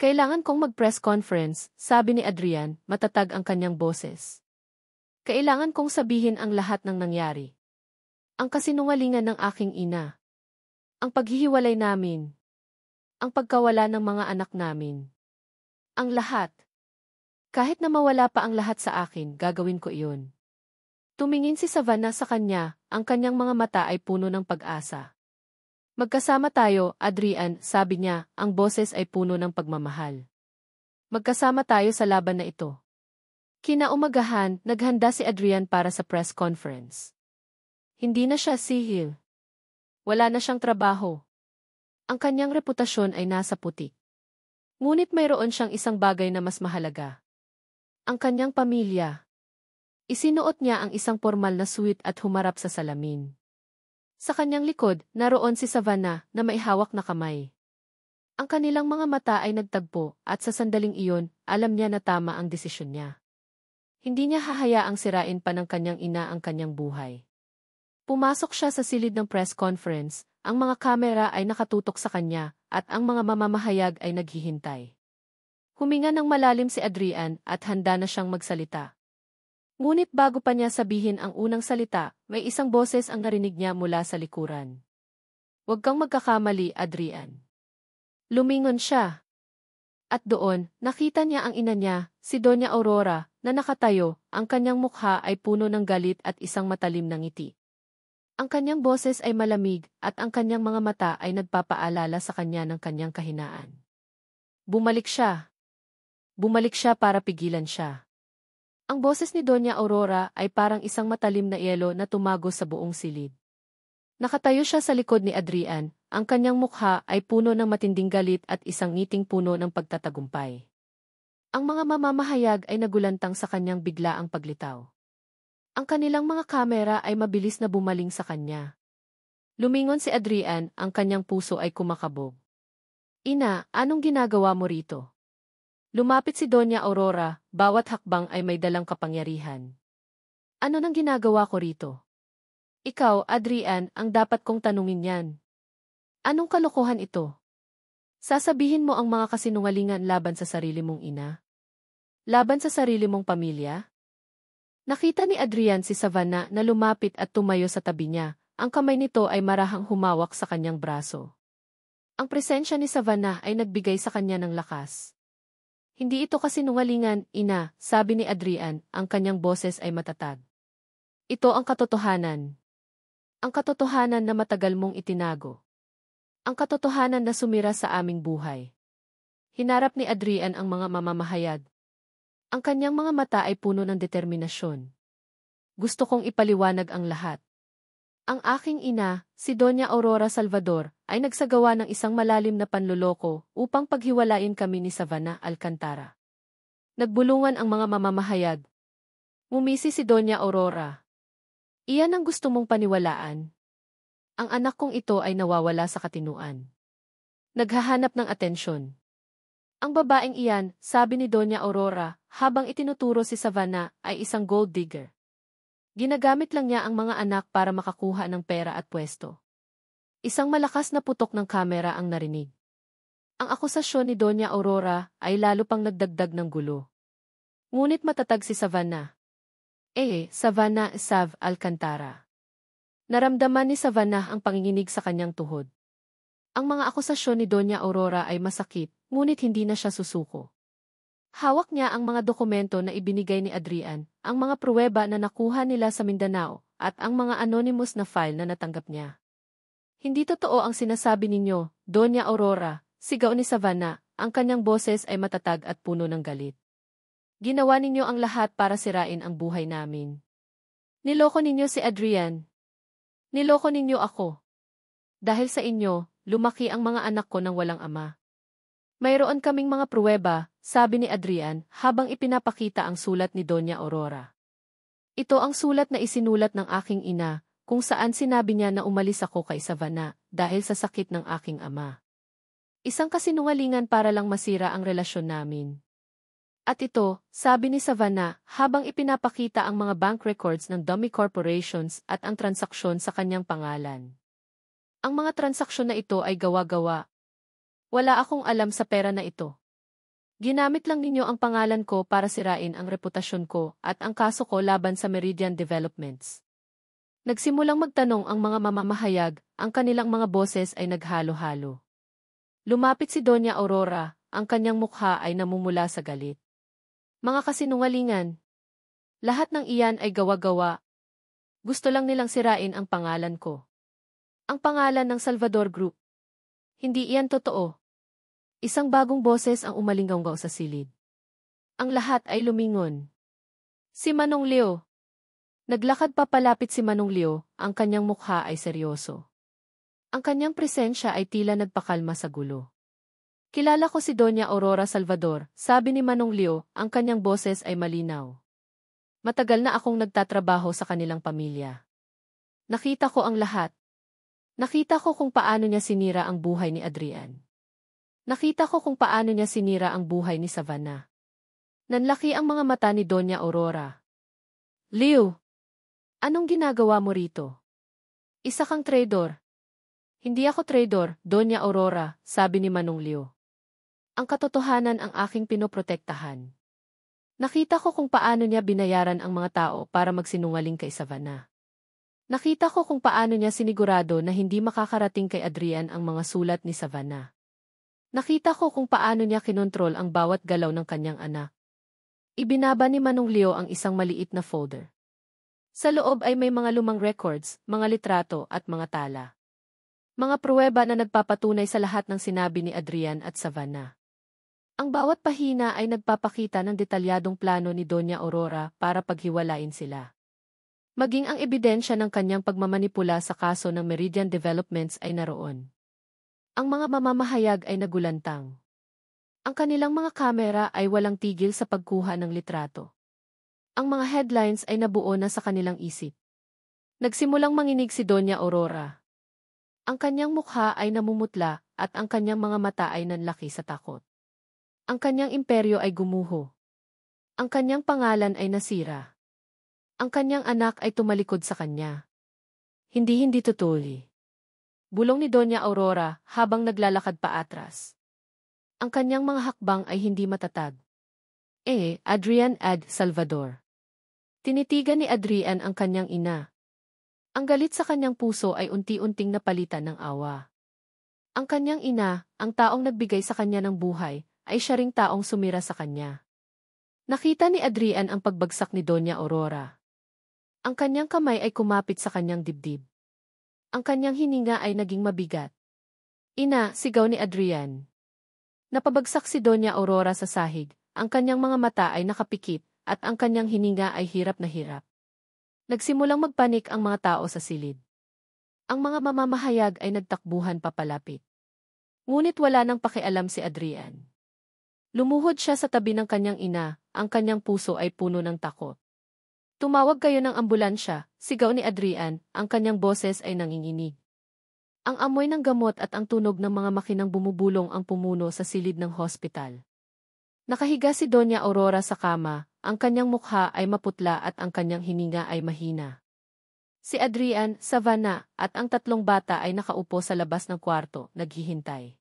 Kailangan kong mag-press conference, sabi ni Adrian, matatag ang kanyang boses. Kailangan kong sabihin ang lahat ng nangyari. Ang kasinungalingan ng aking ina. Ang paghihiwalay namin. Ang pagkawala ng mga anak namin. Ang lahat. Kahit na mawala pa ang lahat sa akin, gagawin ko iyon. Tumingin si Savannah sa kanya, ang kanyang mga mata ay puno ng pag-asa. Magkasama tayo, Adrian, sabi niya, ang boses ay puno ng pagmamahal. Magkasama tayo sa laban na ito. Kinaumagahan, naghanda si Adrian para sa press conference. Hindi na siya sihil. Wala na siyang trabaho. Ang kanyang reputasyon ay nasa putik. Ngunit mayroon siyang isang bagay na mas mahalaga. Ang kanyang pamilya. Isinuot niya ang isang formal na suit at humarap sa salamin. Sa kanyang likod, naroon si Savannah na may hawak na kamay. Ang kanilang mga mata ay nagtagpo at sa sandaling iyon, alam niya na tama ang desisyon niya. Hindi niya hahayaang sirain pa ng kanyang ina ang kanyang buhay. Pumasok siya sa silid ng press conference, ang mga kamera ay nakatutok sa kanya at ang mga mamamahayag ay naghihintay. Huminga ng malalim si Adrian at handa na siyang magsalita. Ngunit bago pa niya sabihin ang unang salita, may isang boses ang narinig niya mula sa likuran. Huwag kang magkakamali, Adrian. Lumingon siya. At doon, nakita niya ang ina niya, si Doña Aurora, na nakatayo, ang kanyang mukha ay puno ng galit at isang matalim na ngiti. Ang kanyang boses ay malamig at ang kanyang mga mata ay nagpapaalala sa kanya ng kanyang kahinaan. Bumalik siya. Bumalik siya para pigilan siya. Ang boses ni Doña Aurora ay parang isang matalim na yelo na tumago sa buong silid. Nakatayo siya sa likod ni Adrian, ang kanyang mukha ay puno ng matinding galit at isang ngiting puno ng pagtatagumpay. Ang mga mamamahayag ay nagulantang sa kanyang biglaang paglitaw. Ang kanilang mga kamera ay mabilis na bumaling sa kanya. Lumingon si Adrian, ang kanyang puso ay kumakabog. Ina, anong ginagawa mo rito? Lumapit si Doña Aurora, bawat hakbang ay may dalang kapangyarihan. Ano nang ginagawa ko rito? Ikaw, Adrian, ang dapat kong tanungin yan. Anong kalokohan ito? Sasabihin mo ang mga kasinungalingan laban sa sarili mong ina? Laban sa sarili mong pamilya? Nakita ni Adrian si Savannah na lumapit at tumayo sa tabi niya, ang kamay nito ay marahang humawak sa kanyang braso. Ang presensya ni Savannah ay nagbigay sa kanya ng lakas. Hindi ito kasinungalingan, ina, sabi ni Adrian, ang kanyang boses ay matatag. Ito ang katotohanan. Ang katotohanan na matagal mong itinago. Ang katotohanan na sumira sa aming buhay. Hinarap ni Adrian ang mga mamamahayag. Ang kanyang mga mata ay puno ng determinasyon. Gusto kong ipaliwanag ang lahat. Ang aking ina, si Doña Aurora Salvador, ay nagsagawa ng isang malalim na panloloko upang paghiwalain kami ni Savannah Alcantara. Nagbulungan ang mga mamamahayag. Ngumisi si Doña Aurora. Iyan ang gusto mong paniwalaan. Ang anak kong ito ay nawawala sa katinuan. Naghahanap ng atensyon. Ang babaeng iyan, sabi ni Doña Aurora, habang itinuturo si Savannah, ay isang gold digger. Ginagamit lang niya ang mga anak para makakuha ng pera at pwesto. Isang malakas na putok ng kamera ang narinig. Ang akusasyon ni Doña Aurora ay lalo pang nagdagdag ng gulo. Ngunit matatag si Savannah. Savannah Sav Alcantara. Naramdaman ni Savannah ang panginginig sa kanyang tuhod. Ang mga akusasyon ni Doña Aurora ay masakit, ngunit hindi na siya susuko. Hawak niya ang mga dokumento na ibinigay ni Adrian, ang mga pruweba na nakuha nila sa Mindanao, at ang mga anonymous na file na natanggap niya. Hindi totoo ang sinasabi ninyo, Doña Aurora, sigaw ni Savannah, ang kanyang boses ay matatag at puno ng galit. Ginawa ninyo ang lahat para sirain ang buhay namin. Niloko ninyo si Adrian. Niloko ninyo ako. Dahil sa inyo, lumaki ang mga anak ko ng walang ama. Mayroon kaming mga pruweba, sabi ni Adrian, habang ipinapakita ang sulat ni Doña Aurora. Ito ang sulat na isinulat ng aking ina, kung saan sinabi niya na umalis ako kay Savannah, dahil sa sakit ng aking ama. Isang kasinungalingan para lang masira ang relasyon namin. At ito, sabi ni Savannah, habang ipinapakita ang mga bank records ng dummy corporations at ang transaksyon sa kanyang pangalan. Ang mga transaksyon na ito ay gawa-gawa. Wala akong alam sa pera na ito. Ginamit lang ninyo ang pangalan ko para sirain ang reputasyon ko at ang kaso ko laban sa Meridian Developments. Nagsimulang magtanong ang mga mamamahayag, ang kanilang mga boses ay naghalo-halo. Lumapit si Doña Aurora, ang kanyang mukha ay namumula sa galit. Mga kasinungalingan. Lahat ng iyan ay gawa-gawa. Gusto lang nilang sirain ang pangalan ko. Ang pangalan ng Salvador Group. Hindi iyan totoo. Isang bagong boses ang umalinggaw sa silid. Ang lahat ay lumingon. Si Manong Leo. Naglakad papalapit si Manong Leo, ang kanyang mukha ay seryoso. Ang kanyang presensya ay tila nagpakalma sa gulo. Kilala ko si Doña Aurora Salvador, sabi ni Manong Leo, ang kanyang boses ay malinaw. Matagal na akong nagtatrabaho sa kanilang pamilya. Nakita ko ang lahat. Nakita ko kung paano niya sinira ang buhay ni Adrian. Nakita ko kung paano niya sinira ang buhay ni Savannah. Nanlaki ang mga mata ni Doña Aurora. Leo, anong ginagawa mo rito? Isa kang traidor. Hindi ako traidor, Doña Aurora, sabi ni Manong Leo. Ang katotohanan ang aking pinoprotektahan. Nakita ko kung paano niya binayaran ang mga tao para magsinungaling kay Savannah. Nakita ko kung paano niya sinigurado na hindi makakarating kay Adrian ang mga sulat ni Savannah. Nakita ko kung paano niya kinontrol ang bawat galaw ng kanyang anak. Ibinaba ni Manong Leo ang isang maliit na folder. Sa loob ay may mga lumang records, mga litrato at mga tala. Mga pruweba na nagpapatunay sa lahat ng sinabi ni Adrian at Savannah. Ang bawat pahina ay nagpapakita ng detalyadong plano ni Doña Aurora para paghiwalain sila. Maging ang ebidensya ng kanyang pagmamanipula sa kaso ng Meridian Developments ay naroon. Ang mga mamamahayag ay nagulantang. Ang kanilang mga kamera ay walang tigil sa pagkuha ng litrato. Ang mga headlines ay nabuo na sa kanilang isip. Nagsimulang manginig si Doña Aurora. Ang kanyang mukha ay namumutla at ang kanyang mga mata ay nanlaki sa takot. Ang kanyang imperyo ay gumuho. Ang kanyang pangalan ay nasira. Ang kanyang anak ay tumalikod sa kanya. Hindi tutuloy. Bulong ni Doña Aurora habang naglalakad pa atras. Ang kanyang mga hakbang ay hindi matatag. Adrian Ad Salvador. Tinitigan ni Adrian ang kanyang ina. Ang galit sa kanyang puso ay unti-unting napalitan ng awa. Ang kanyang ina, ang taong nagbigay sa kanya ng buhay, ay siya ring taong sumira sa kanya. Nakita ni Adrian ang pagbagsak ni Doña Aurora. Ang kanyang kamay ay kumapit sa kanyang dibdib. Ang kanyang hininga ay naging mabigat. Ina, sigaw ni Adrian. Napabagsak si Doña Aurora sa sahig, ang kanyang mga mata ay nakapikit, at ang kanyang hininga ay hirap na hirap. Nagsimulang magpanik ang mga tao sa silid. Ang mga mamamahayag ay nagtakbuhan papalapit. Ngunit wala nang pakialam si Adrian. Lumuhod siya sa tabi ng kanyang ina, ang kanyang puso ay puno ng takot. Tumawag kayo ng ambulansya, sigaw ni Adrian, ang kanyang boses ay nanginginig. Ang amoy ng gamot at ang tunog ng mga makinang bumubulong ang pumuno sa silid ng hospital. Nakahiga si Doña Aurora sa kama, ang kanyang mukha ay maputla at ang kanyang hininga ay mahina. Si Adrian, Savannah, at ang tatlong bata ay nakaupo sa labas ng kwarto, naghihintay.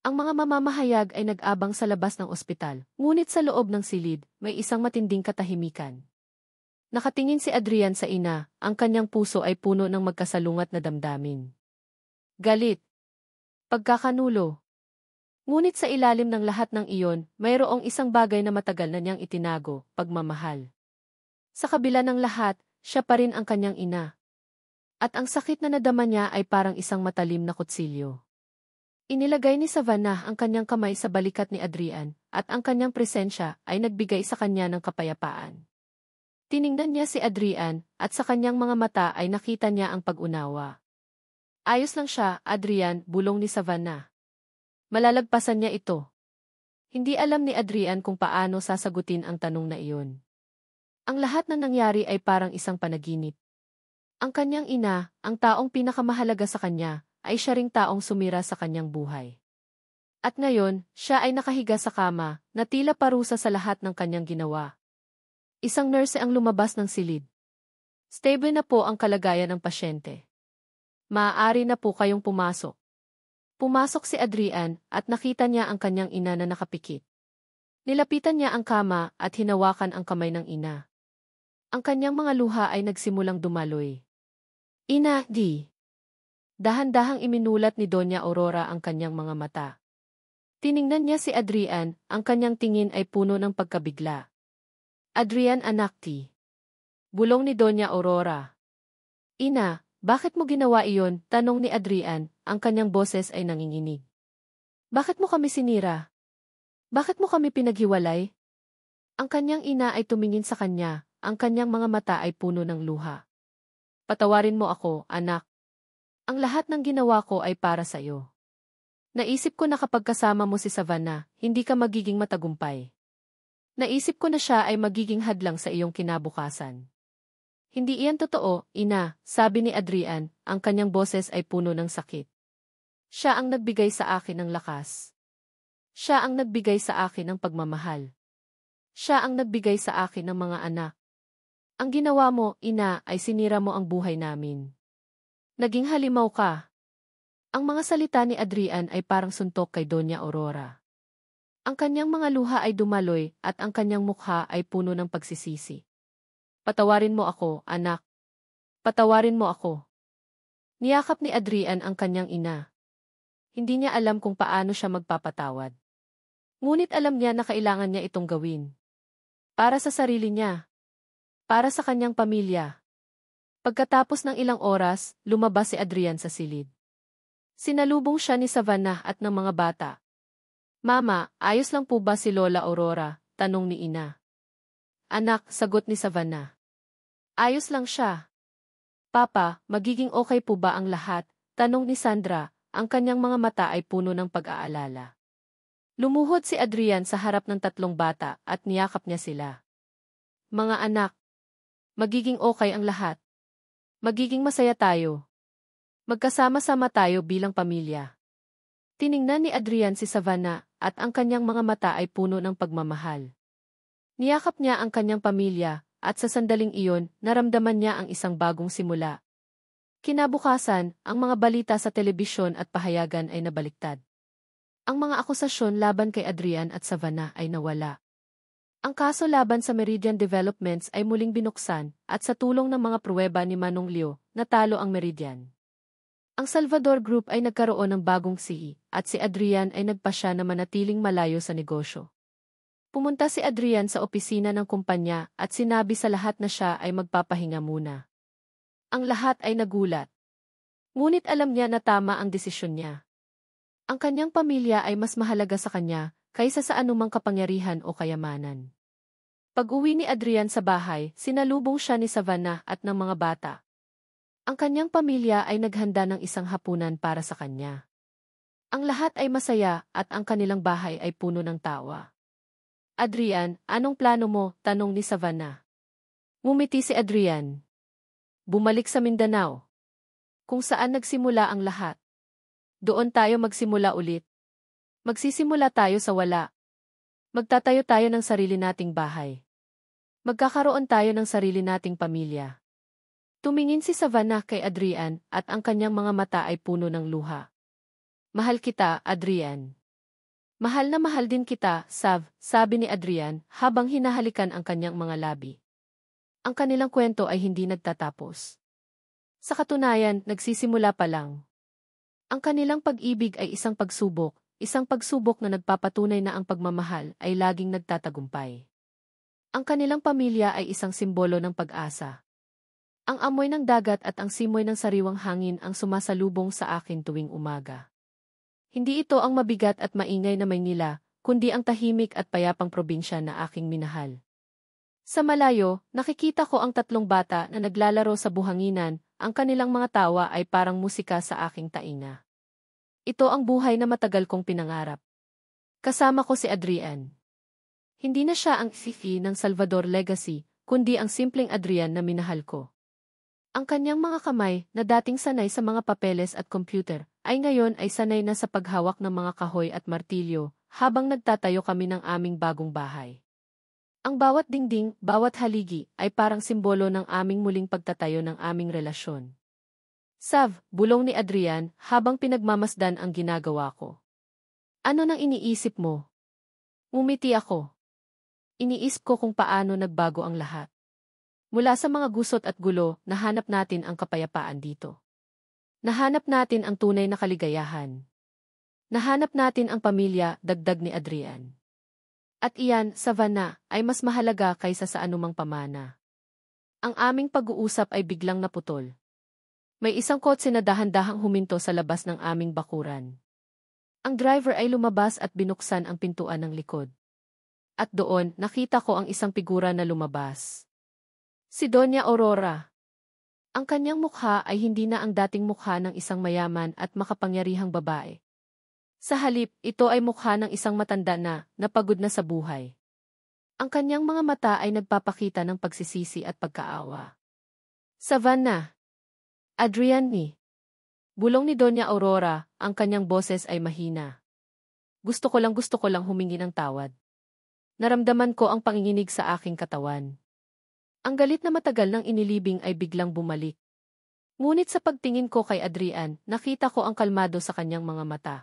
Ang mga mamamahayag ay nag-abang sa labas ng ospital, ngunit sa loob ng silid, may isang matinding katahimikan. Nakatingin si Adrian sa ina, ang kanyang puso ay puno ng magkasalungat na damdamin. Galit. Pagkakanulo. Ngunit sa ilalim ng lahat ng iyon, mayroong isang bagay na matagal na niyang itinago, pagmamahal. Sa kabila ng lahat, siya pa rin ang kanyang ina. At ang sakit na nadama niya ay parang isang matalim na kutsilyo. Inilagay ni Savannah ang kanyang kamay sa balikat ni Adrian, at ang kanyang presensya ay nagbigay sa kanya ng kapayapaan. Tiningnan niya si Adrian, at sa kanyang mga mata ay nakita niya ang pag-unawa. Ayos lang siya, Adrian, bulong ni Savannah. Malalagpasan niya ito. Hindi alam ni Adrian kung paano sasagutin ang tanong na iyon. Ang lahat ng nangyari ay parang isang panaginip. Ang kanyang ina, ang taong pinakamahalaga sa kanya, ay siya ring taong sumira sa kanyang buhay. At ngayon, siya ay nakahiga sa kama, na tila parusa sa lahat ng kanyang ginawa. Isang nurse ang lumabas ng silid. Stable na po ang kalagayan ng pasyente. Maaari na po kayong pumasok. Pumasok si Adrian at nakita niya ang kanyang ina na nakapikit. Nilapitan niya ang kama at hinawakan ang kamay ng ina. Ang kanyang mga luha ay nagsimulang dumaloy. Ina, di. Dahan-dahang iminulat ni Doña Aurora ang kanyang mga mata. Tiningnan niya si Adrian, ang kanyang tingin ay puno ng pagkabigla. Adrian, anak ti. Bulong ni Doña Aurora. Ina, bakit mo ginawa iyon? Tanong ni Adrian, ang kanyang boses ay nanginginig. Bakit mo kami sinira? Bakit mo kami pinaghiwalay? Ang kanyang ina ay tumingin sa kanya, ang kanyang mga mata ay puno ng luha. Patawarin mo ako, anak. Ang lahat ng ginawa ko ay para sa iyo. Naisip ko na kapag kasama mo si Savannah, hindi ka magiging matagumpay. Naisip ko na siya ay magiging hadlang sa iyong kinabukasan. Hindi iyan totoo, ina, sabi ni Adrian, ang kanyang boses ay puno ng sakit. Siya ang nagbigay sa akin ng lakas. Siya ang nagbigay sa akin ng pagmamahal. Siya ang nagbigay sa akin ng mga anak. Ang ginawa mo, ina, ay sinira mo ang buhay namin. Naging halimaw ka. Ang mga salita ni Adrian ay parang suntok kay Doña Aurora. Ang kanyang mga luha ay dumaloy at ang kanyang mukha ay puno ng pagsisisi. Patawarin mo ako, anak. Patawarin mo ako. Niyakap ni Adrian ang kanyang ina. Hindi niya alam kung paano siya magpapatawad. Ngunit alam niya na kailangan niya itong gawin. Para sa sarili niya. Para sa kanyang pamilya. Pagkatapos ng ilang oras, lumabas si Adrian sa silid. Sinalubong siya ni Savannah at ng mga bata. Mama, ayos lang po ba si Lola Aurora? Tanong ni Ina. Anak, sagot ni Savannah. Ayos lang siya. Papa, magiging okay po ba ang lahat? Tanong ni Sandra, ang kanyang mga mata ay puno ng pag-aalala. Lumuhod si Adrian sa harap ng tatlong bata at niyakap niya sila. Mga anak, magiging okay ang lahat. Magiging masaya tayo. Magkasama-sama tayo bilang pamilya. Tiningnan ni Adrian si Savannah at ang kanyang mga mata ay puno ng pagmamahal. Niyakap niya ang kanyang pamilya at sa sandaling iyon, naramdaman niya ang isang bagong simula. Kinabukasan, ang mga balita sa telebisyon at pahayagan ay nabaliktad. Ang mga akusasyon laban kay Adrian at Savannah ay nawala. Ang kaso laban sa Meridian Developments ay muling binuksan at sa tulong ng mga pruweba ni Manong Leo, natalo ang Meridian. Ang Salvador Group ay nagkaroon ng bagong CEO at si Adrian ay nagpasya na manatiling malayo sa negosyo. Pumunta si Adrian sa opisina ng kumpanya at sinabi sa lahat na siya ay magpapahinga muna. Ang lahat ay nagulat. Ngunit alam niya na tama ang desisyon niya. Ang kanyang pamilya ay mas mahalaga sa kanya kaysa sa anumang kapangyarihan o kayamanan. Pag-uwi ni Adrian sa bahay, sinalubong siya ni Savannah at ng mga bata. Ang kanyang pamilya ay naghanda ng isang hapunan para sa kanya. Ang lahat ay masaya at ang kanilang bahay ay puno ng tawa. Adrian, anong plano mo? Tanong ni Savannah. Ngumiti si Adrian. Bumalik sa Mindanao. Kung saan nagsimula ang lahat. Doon tayo magsimula ulit. Magsisimula tayo sa wala. Magtatayo tayo ng sarili nating bahay. Magkakaroon tayo ng sarili nating pamilya. Tumingin si Savannah kay Adrian at ang kanyang mga mata ay puno ng luha. Mahal kita, Adrian. Mahal na mahal din kita, Sav, sabi ni Adrian habang hinahalikan ang kanyang mga labi. Ang kanilang kwento ay hindi nagtatapos. Sa katunayan, nagsisimula pa lang. Ang kanilang pag-ibig ay isang pagsubok na nagpapatunay na ang pagmamahal ay laging nagtatagumpay. Ang kanilang pamilya ay isang simbolo ng pag-asa. Ang amoy ng dagat at ang simoy ng sariwang hangin ang sumasalubong sa akin tuwing umaga. Hindi ito ang mabigat at maingay na Maynila, kundi ang tahimik at payapang probinsya na aking minahal. Sa malayo, nakikita ko ang tatlong bata na naglalaro sa buhanginan, ang kanilang mga tawa ay parang musika sa aking tainga. Ito ang buhay na matagal kong pinangarap. Kasama ko si Adrian. Hindi na siya ang Fifi ng Salvador Legacy, kundi ang simpleng Adrian na minahal ko. Ang kanyang mga kamay, na dating sanay sa mga papeles at computer, ay ngayon ay sanay na sa paghawak ng mga kahoy at martilyo, habang nagtatayo kami ng aming bagong bahay. Ang bawat dingding, bawat haligi, ay parang simbolo ng aming muling pagtatayo ng aming relasyon. Sav, bulong ni Adrian, habang pinagmamasdan ang ginagawa ko. Ano nang iniisip mo? Ngumiti ako. Iniisip ko kung paano nagbago ang lahat. Mula sa mga gusot at gulo, nahanap natin ang kapayapaan dito. Nahanap natin ang tunay na kaligayahan. Nahanap natin ang pamilya, dagdag ni Adrian. At iyan, Savannah, ay mas mahalaga kaysa sa anumang pamana. Ang aming pag-uusap ay biglang naputol. May isang kotse na dahan-dahang huminto sa labas ng aming bakuran. Ang driver ay lumabas at binuksan ang pintuan ng likod. At doon, nakita ko ang isang figura na lumabas. Si Doña Aurora. Ang kanyang mukha ay hindi na ang dating mukha ng isang mayaman at makapangyarihang babae. Sa halip, ito ay mukha ng isang matanda na, napagod na sa buhay. Ang kanyang mga mata ay nagpapakita ng pagsisisi at pagkaawa. Savannah. Adrian ni. Bulong ni Doña Aurora, ang kanyang boses ay mahina. Gusto ko lang humingi ng tawad. Naramdaman ko ang panginginig sa aking katawan. Ang galit na matagal nang inilibing ay biglang bumalik. Ngunit sa pagtingin ko kay Adrian, nakita ko ang kalmado sa kanyang mga mata.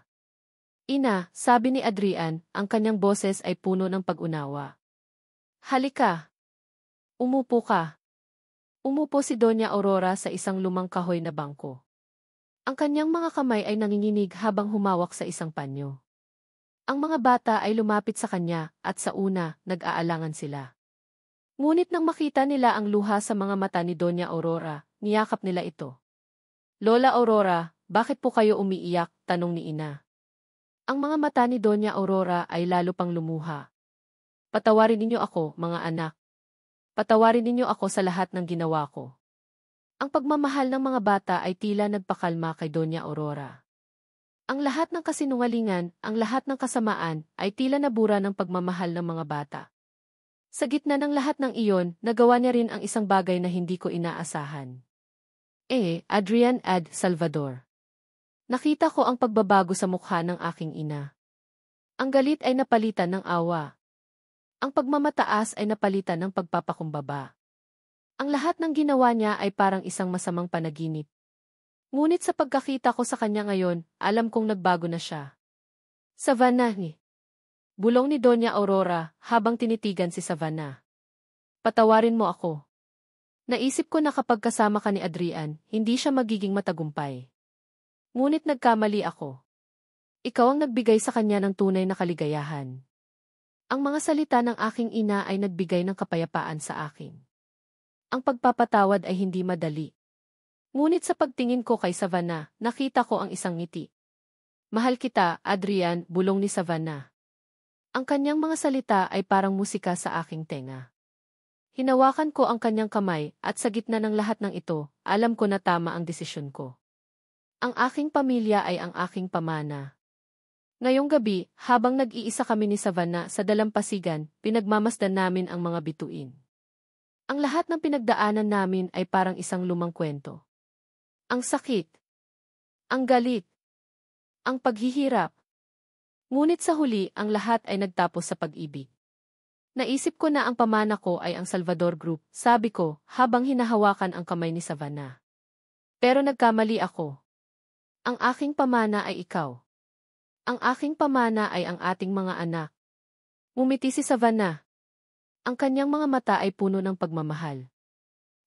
Ina, sabi ni Adrian, ang kanyang boses ay puno ng pag-unawa. Halika. Umupo ka. Umupo si Doña Aurora sa isang lumang kahoy na bangko. Ang kanyang mga kamay ay nanginginig habang humawak sa isang panyo. Ang mga bata ay lumapit sa kanya at sa una, nag-aalangan sila. Ngunit nang makita nila ang luha sa mga mata ni Doña Aurora, niyakap nila ito. Lola Aurora, bakit po kayo umiiyak? Tanong ni Ina. Ang mga mata ni Doña Aurora ay lalo pang lumuha. Patawarin ninyo ako, mga anak. Patawarin ninyo ako sa lahat ng ginawa ko. Ang pagmamahal ng mga bata ay tila nagpakalma kay Doña Aurora. Ang lahat ng kasinungalingan, ang lahat ng kasamaan, ay tila nabura ng pagmamahal ng mga bata. Sa gitna ng lahat ng iyon, nagawa niya rin ang isang bagay na hindi ko inaasahan. Adrian Salvador. Nakita ko ang pagbabago sa mukha ng aking ina. Ang galit ay napalitan ng awa. Ang pagmamataas ay napalitan ng pagpapakumbaba. Ang lahat ng ginawa niya ay parang isang masamang panaginip. Ngunit sa pagkakita ko sa kanya ngayon, alam kong nagbago na siya. Savannah ni. Bulong ni Doña Aurora habang tinitigan si Savannah. Patawarin mo ako. Naisip ko na kapag kasama ka ni Adrian, hindi siya magiging matagumpay. Ngunit nagkamali ako. Ikaw ang nagbigay sa kanya ng tunay na kaligayahan. Ang mga salita ng aking ina ay nagbigay ng kapayapaan sa akin. Ang pagpapatawad ay hindi madali. Ngunit sa pagtingin ko kay Savannah, nakita ko ang isang ngiti. Mahal kita, Adrian, bulong ni Savannah. Ang kanyang mga salita ay parang musika sa aking tenga. Hinawakan ko ang kanyang kamay at sa gitna ng lahat ng ito, alam ko na tama ang desisyon ko. Ang aking pamilya ay ang aking pamana. Ngayong gabi, habang nag-iisa kami ni Savannah sa dalampasigan, pinagmamasdan namin ang mga bituin. Ang lahat ng pinagdaanan namin ay parang isang lumang kwento. Ang sakit, ang galit, ang paghihirap. Ngunit sa huli, ang lahat ay nagtapos sa pag-ibig. Naisip ko na ang pamana ko ay ang Salvador Group, sabi ko, habang hinahawakan ang kamay ni Savannah. Pero nagkamali ako. Ang aking pamana ay ikaw. Ang aking pamana ay ang ating mga anak. Ngumiti si Savannah. Ang kanyang mga mata ay puno ng pagmamahal.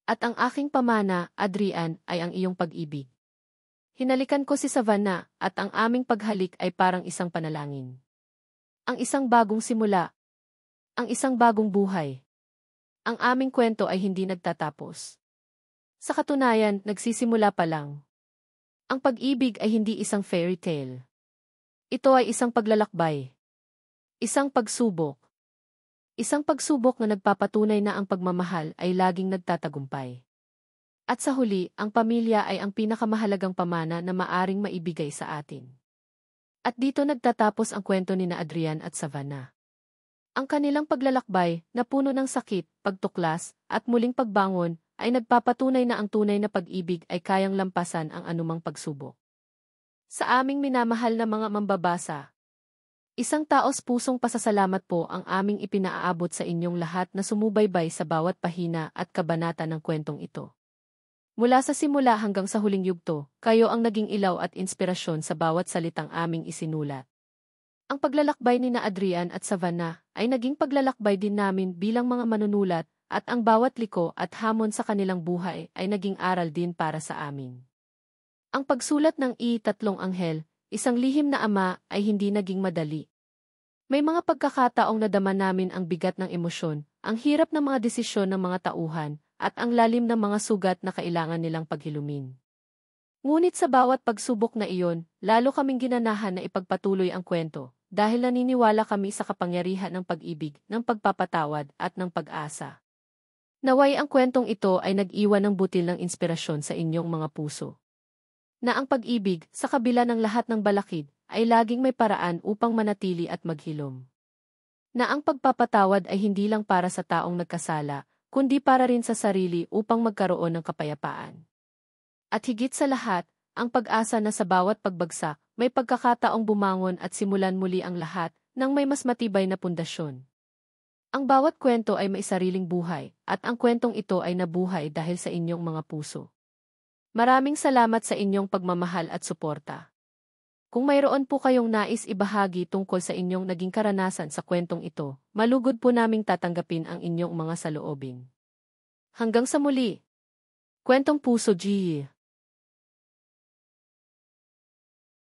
At ang aking pamana, Adrian, ay ang iyong pag-ibig. Hinalikan ko si Savannah at ang aming paghalik ay parang isang panalangin. Ang isang bagong simula. Ang isang bagong buhay. Ang aming kwento ay hindi nagtatapos. Sa katunayan, nagsisimula pa lang. Ang pag-ibig ay hindi isang fairy tale. Ito ay isang paglalakbay. Isang pagsubok. Isang pagsubok na nagpapatunay na ang pagmamahal ay laging nagtatagumpay. At sa huli, ang pamilya ay ang pinakamahalagang pamana na maaring maibigay sa atin. At dito nagtatapos ang kwento ni na Adrian at Savannah. Ang kanilang paglalakbay, na puno ng sakit, pagtuklas, at muling pagbangon, ay nagpapatunay na ang tunay na pag-ibig ay kayang lampasan ang anumang pagsubok. Sa aming minamahal na mga mambabasa, isang taos-pusong pasasalamat po ang aming ipinaaabot sa inyong lahat na sumubaybay sa bawat pahina at kabanata ng kwentong ito. Mula sa simula hanggang sa huling yugto, kayo ang naging ilaw at inspirasyon sa bawat salitang aming isinulat. Ang paglalakbay ni na Adrian at Savannah ay naging paglalakbay din namin bilang mga manunulat at ang bawat liko at hamon sa kanilang buhay ay naging aral din para sa amin. Ang pagsulat ng Tatlong Anghel, Isang Lihim na Ama ay hindi naging madali. May mga pagkakataong nadama namin ang bigat ng emosyon, ang hirap ng mga desisyon ng mga tauhan, at ang lalim ng mga sugat na kailangan nilang paghilumin. Ngunit sa bawat pagsubok na iyon, lalo kaming ginanahan na ipagpatuloy ang kwento, dahil naniniwala kami sa kapangyarihan ng pag-ibig, ng pagpapatawad at ng pag-asa. Naway ang kwentong ito ay nag-iwan ng butil ng inspirasyon sa inyong mga puso. Na ang pag-ibig, sa kabila ng lahat ng balakid, ay laging may paraan upang manatili at maghilom. Na ang pagpapatawad ay hindi lang para sa taong nagkasala, kundi para rin sa sarili upang magkaroon ng kapayapaan. At higit sa lahat, ang pag-asa na sa bawat pagbagsak, may pagkakataong bumangon at simulan muli ang lahat ng may mas matibay na pundasyon. Ang bawat kwento ay may sariling buhay, at ang kwentong ito ay nabuhay dahil sa inyong mga puso. Maraming salamat sa inyong pagmamahal at suporta. Kung mayroon po kayong nais ibahagi tungkol sa inyong naging karanasan sa kwentong ito, malugod po naming tatanggapin ang inyong mga saloobin. Hanggang sa muli! Kwentong Puso G.